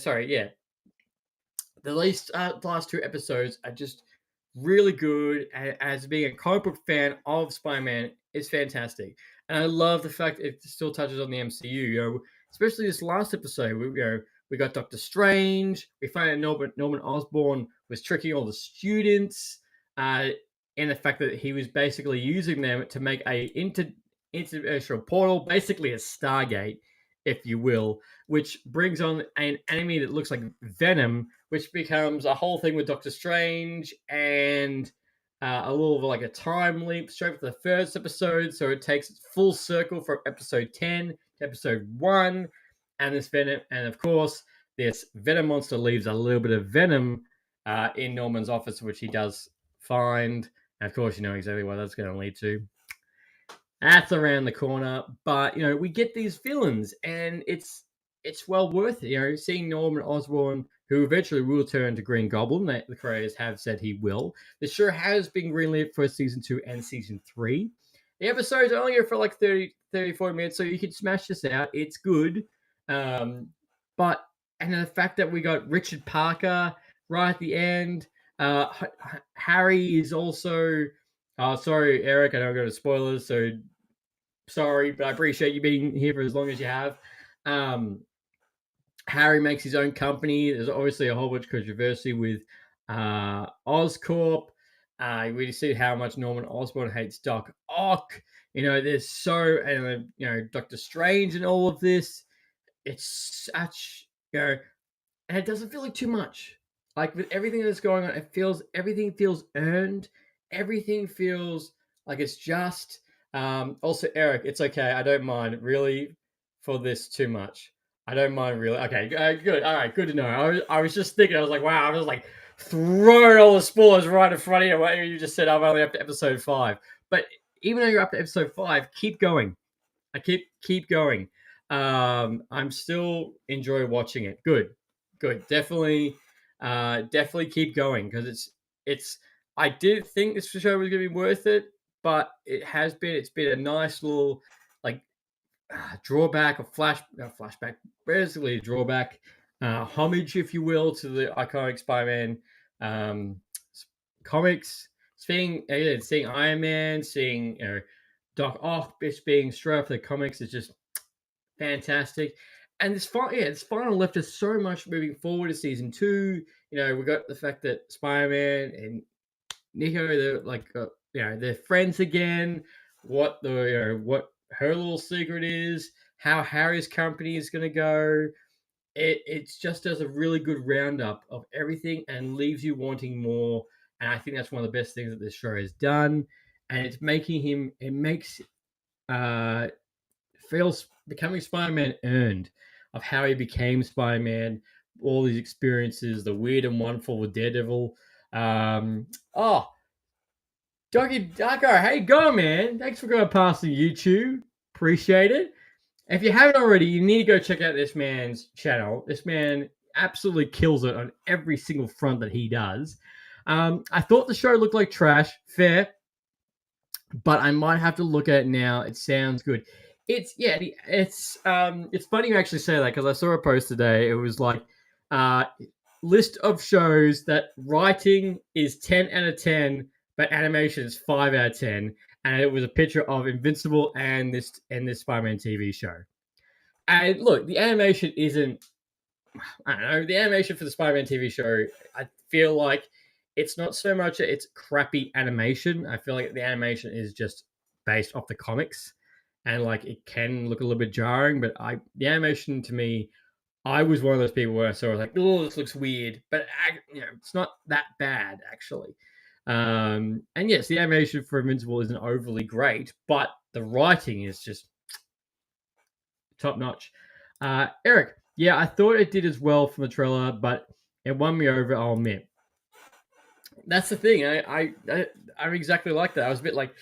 Speaker 2: The last two episodes are just really good. And as being a comic book fan of Spider-Man, it's fantastic. And I love the fact it still touches on the MCU. You know, especially this last episode. We got Doctor Strange. We find out Norman Osborn was tricking all the students. And the fact that he was basically using them to make a interdimensional portal, basically a Stargate, if you will, which brings on an enemy that looks like Venom, which becomes a whole thing with Doctor Strange and a little like a time leap straight for the first episode. So it takes it full circle from episode 10 to episode 1. And this Venom, and of course, this Venom monster leaves a little bit of venom in Norman's office, which he does find. And of course, you know exactly what that's going to lead to. That's around the corner, but you know we get these villains, and it's well worth it. You know, seeing Norman Osborn, who eventually will turn to Green Goblin, that the creators have said he will. The show has been greenlit for season 2 and season 3. The episodes only go for like 40 minutes, so you can smash this out. It's good, but and the fact that we got Richard Parker right at the end. Harry is also. Sorry, Eric. I know I'm going to spoilers, so sorry, but I appreciate you being here for as long as you have. Harry makes his own company. There's obviously a whole bunch of controversy with Oscorp. We see how much Norman Osborn hates Doc Ock. You know, Doctor Strange and all of this. It's such, and it doesn't feel like too much. Like with everything that's going on, everything feels earned. Everything feels like it's just. Also, Eric, it's okay. I don't mind really for this too much. I don't mind really. Okay, good. All right, good to know. I was just thinking. I was like, wow. I was like throwing all the spoilers right in front of you. What you just said, I'm only up to episode 5. But even though you're up to episode 5, keep going. I keep going. I'm still enjoy watching it. Good. Definitely keep going because it's. I did think this show was going to be worth it, but it's been a nice little like drawback, flashback, basically a drawback, homage, if you will, to the iconic Spider-Man comics. Seeing Iron Man, seeing Doc Ock being straight off the comics is just fantastic. And this final left us so much moving forward to season 2. You know, we got the fact that Spider-Man and Nico, they're friends again. What her little secret is, how Harry's company is going to go. It just does a really good roundup of everything and leaves you wanting more. And I think that's one of the best things that this show has done. And it's makes becoming Spider-Man earned of how he became Spider-Man, all these experiences, the weird and wonderful with Daredevil. Doggy Darko, how you going, man? Thanks for going past the YouTube. Appreciate it. If you haven't already, you need to go check out this man's channel. This man absolutely kills it on every single front that he does. I thought the show looked like trash. Fair. But I might have to look at it now. It sounds good. It's funny you actually say that because I saw a post today. It was like list of shows that writing is 10 out of 10, but animation is 5 out of 10. And it was a picture of Invincible and this Spider-Man TV show. And look, the animation isn't. I don't know. The animation for the Spider-Man TV show, I feel like it's not so much it's crappy animation. I feel like the animation is just based off the comics. and like it can look a little bit jarring. But the animation to me, I was one of those people where I saw like, oh, this looks weird, but it's not that bad actually. And yes, the animation for Invincible isn't overly great, but the writing is just top notch. Eric, yeah, I thought it did as well from the trailer, but it won me over. I'll admit. That's the thing. I'm exactly like that. I was a bit like,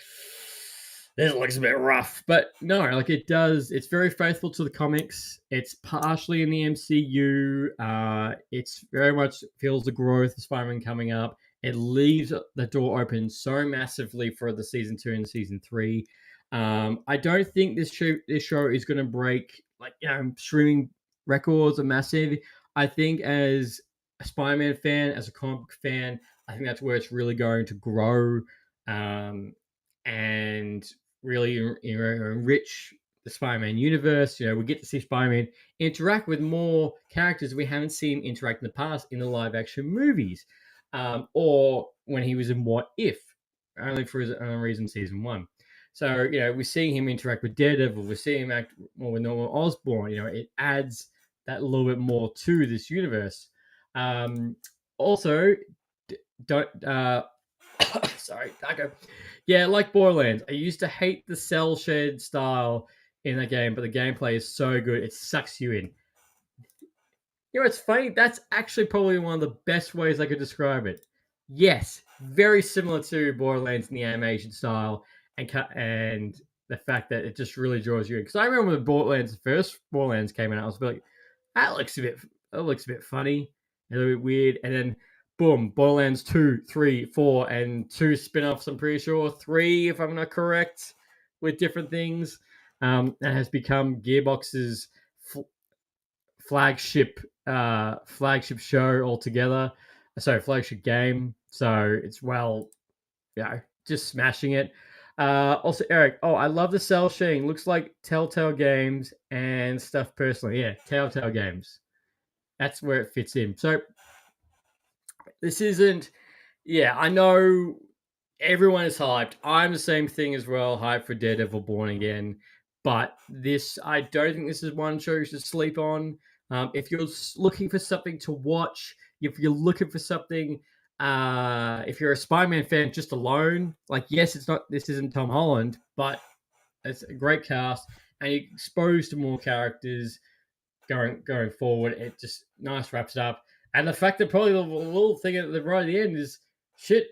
Speaker 2: this looks a bit rough, but no, like it does. It's very faithful to the comics. It's partially in the MCU. It's very much feels the growth of Spider-Man coming up. It leaves the door open so massively for the season 2 and season 3. I don't think this show is going to break like streaming records are massive. I think as a Spider-Man fan, as a comic book fan, I think that's where it's really going to grow and really enrich the Spider-Man universe. We get to see Spider-Man interact with more characters we haven't seen interact in the past in the live-action movies, or when he was in What If, only for his own reason, season 1. So we're seeing him interact with Daredevil. We're seeing him act more with Norman Osborn. It adds that little bit more to this universe. Also, don't sorry, Taco. Yeah, like Borderlands. I used to hate the cell shade style in the game, but the gameplay is so good, it sucks you in. It's funny. That's actually probably one of the best ways I could describe it. Yes, very similar to Borderlands in the animation style and the fact that it just really draws you in. Because I remember when the first Borderlands came out, I was like, that looks a bit funny, a little bit weird, and then boom, Borderlands 2, 3, 4, and 2 spin-offs, I'm pretty sure. 3, if I'm not correct, with different things. And has become Gearbox's flagship show altogether. Sorry, flagship game. So it's just smashing it. Also, Eric, I love the cell shading. Looks like Telltale Games and stuff personally. Yeah, Telltale Games. That's where it fits in. So this isn't. Yeah, I know everyone is hyped. I'm the same thing as well, hyped for Daredevil Born Again. But I don't think this is one show you should sleep on. If you're looking for something to watch, if you're looking for something, if you're a Spider-Man fan just alone, like yes, this isn't Tom Holland, but it's a great cast and you're exposed to more characters going forward. It just nice wraps it up. And the fact that probably the little thing at the right at the end is shit.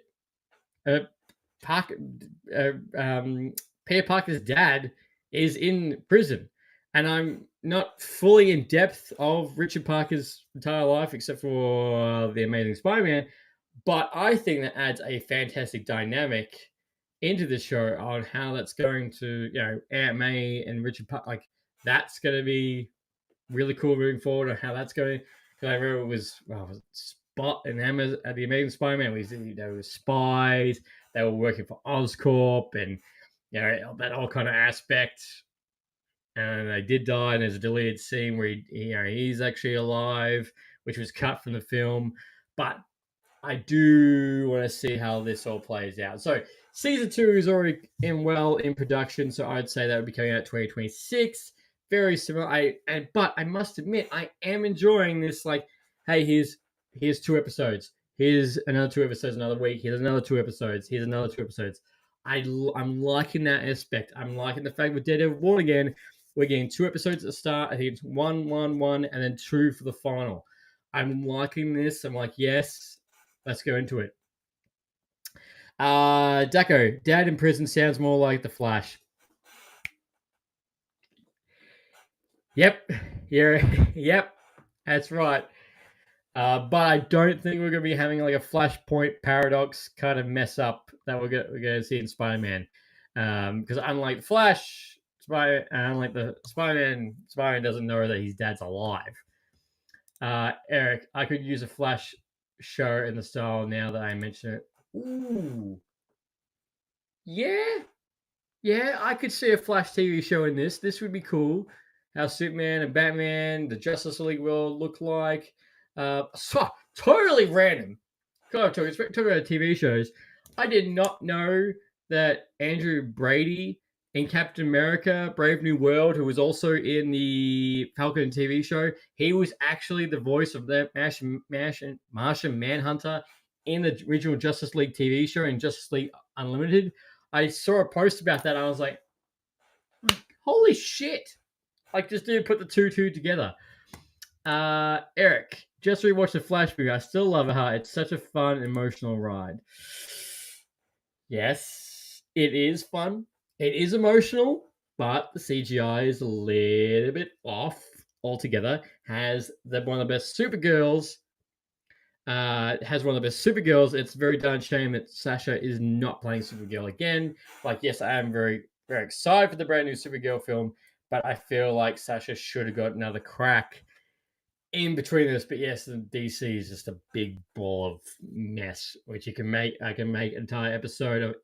Speaker 2: Peter Parker's dad is in prison, and I'm not fully in depth of Richard Parker's entire life except for the Amazing Spider-Man, but I think that adds a fantastic dynamic into the show on how that's going to, Aunt May and Richard Parker, like that's going to be really cool moving forward, and how that's going. Because I remember it was Spot and Emma at the Amazing Spider-Man. There were spies. They were working for Oscorp, and that whole kind of aspect. And they did die, and there's a deleted scene where he's actually alive, which was cut from the film. But I do want to see how this all plays out. So season 2 is already in production, so I'd say that would be coming out 2026. Very similar. But I must admit, I am enjoying this. Like, hey, here's 2 episodes. Here's another 2 episodes another week. Here's another 2 episodes. Here's another 2 episodes. I'm liking that aspect. I'm liking the fact with Daredevil Born Again, we're getting 2 episodes at the start. I think it's 1, 1, 1, and then 2 for the final. I'm liking this. I'm like, yes, let's go into it. Daco, Dad in prison sounds more like the Flash. Yep. Yeah. Yep. That's right. But I don't think we're going to be having like a Flashpoint paradox kind of mess up that we're going to see in Spider-Man. Because unlike Flash, unlike the Spider-Man doesn't know that his dad's alive. Eric, I could use a Flash show in the style now that I mention it. Ooh. Yeah, I could see a Flash TV show in this. This would be cool. How Superman and Batman, the Justice League world look like. Totally random. Talking about TV shows. I did not know that Andrew Brady in Captain America, Brave New World, who was also in the Falcon TV show. He was actually the voice of the Martian Manhunter in the original Justice League TV show in Justice League Unlimited. I saw a post about that. I was like, holy shit. Like, just didn't put the two together. Eric, just rewatched the Flash movie. I still love it. It's such a fun, emotional ride. Yes, it is fun. It is emotional, but the CGI is a little bit off altogether. Has one of the best Supergirls. It's a very darn shame that Sasha is not playing Supergirl again. Like, yes, I am very, very excited for the brand new Supergirl film, but I feel like Sasha should have got another crack in between this. But yes, the DC is just a big ball of mess, which I can make an entire episode of,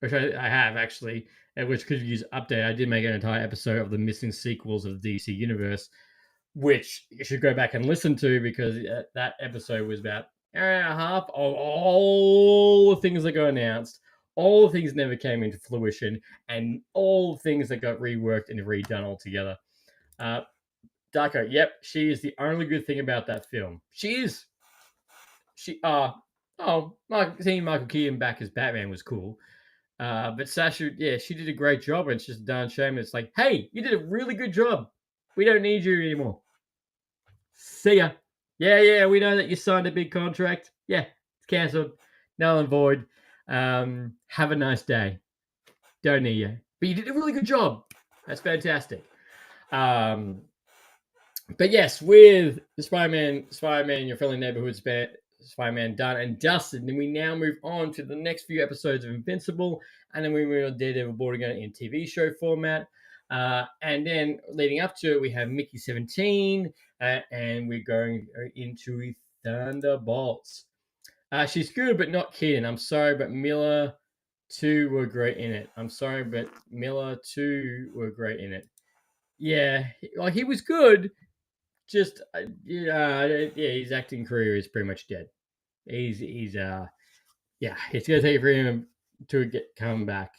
Speaker 2: which I have actually, which could use update. I did make an entire episode of the missing sequels of the DC universe, which you should go back and listen to, because that episode was about an hour and a half of all the things that got announced, all the things never came into fruition, and all the things that got reworked and redone altogether. Darko, yep, she is the only good thing about that film. Seeing Michael Keaton back as Batman was cool. But Sasha, yeah, she did a great job, and it's just a darn shame. It's like, hey, you did a really good job. We don't need you anymore. See ya. Yeah, we know that you signed a big contract. Yeah, it's cancelled. Null and void. Have a nice day. Don't need you. But you did a really good job. That's fantastic. But yes, with the Spider-Man, your friendly neighborhood Spider-Man done and dusted, and we now move on to the next few episodes of Invincible, and then we move on Daredevil Born Again in TV show format. And then leading up to it, we have Mickey 17, and we're going into Thunderbolts. She's good, but not Keaton. I'm sorry, but Miller 2 were great in it. Yeah, like, he was good. Just his acting career is pretty much dead. It's gonna take for him to come back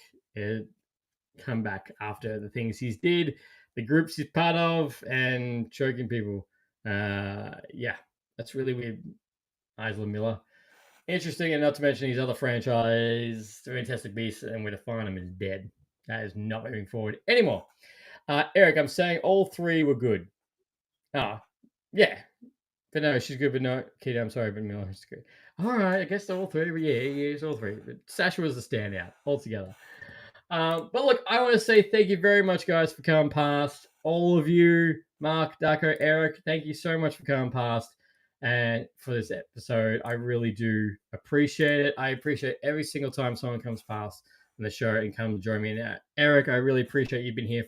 Speaker 2: after the things he's did, the groups he's part of, and choking people. That's really weird. Isla Miller, interesting, and not to mention his other franchise, The Fantastic Beasts, and Where to Find Them, is dead. That is not moving forward anymore. Eric, I'm saying all three were good. Yeah. But no, she's good, but no, Keaton, I'm sorry, but Miller is good. All right, I guess all three. Yeah, it's all three. But Sasha was the standout altogether. But look, I want to say thank you very much, guys, for coming past. All of you, Mark, Darko, Eric, thank you so much for coming past and for this episode. I really do appreciate it. I appreciate every single time someone comes past on the show and come join me. And Eric, I really appreciate you've been here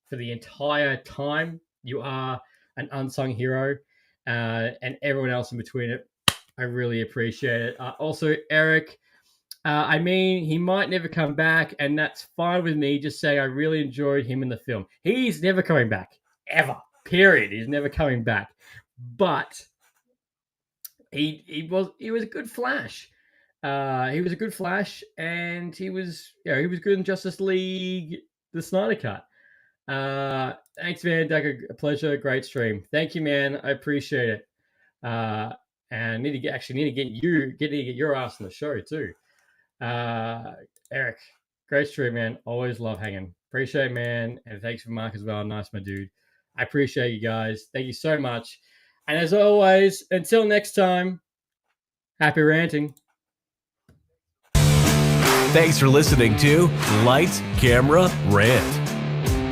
Speaker 2: for the entire time. You are an unsung hero, and everyone else in between it. I really appreciate it. Also, Eric, he might never come back, and that's fine with me. Just say I really enjoyed him in the film. He's never coming back, ever. Period. He's never coming back. But he was a good Flash. He was a good Flash, and he was good in Justice League, the Snyder Cut. Thanks, man. Doug, a pleasure. Great stream. Thank you, man. I appreciate it. And I need to get your ass on the show too. Eric, great stream, man. Always love hanging. Appreciate it, man. And thanks for Mark as well. Nice, my dude. I appreciate you guys. Thank you so much. And as always, until next time, happy ranting.
Speaker 1: Thanks for listening to Lights, Camera, Rant.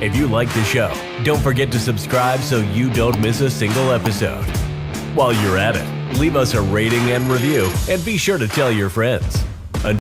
Speaker 1: If you like the show, don't forget to subscribe so you don't miss a single episode. While you're at it, leave us a rating and review, and be sure to tell your friends.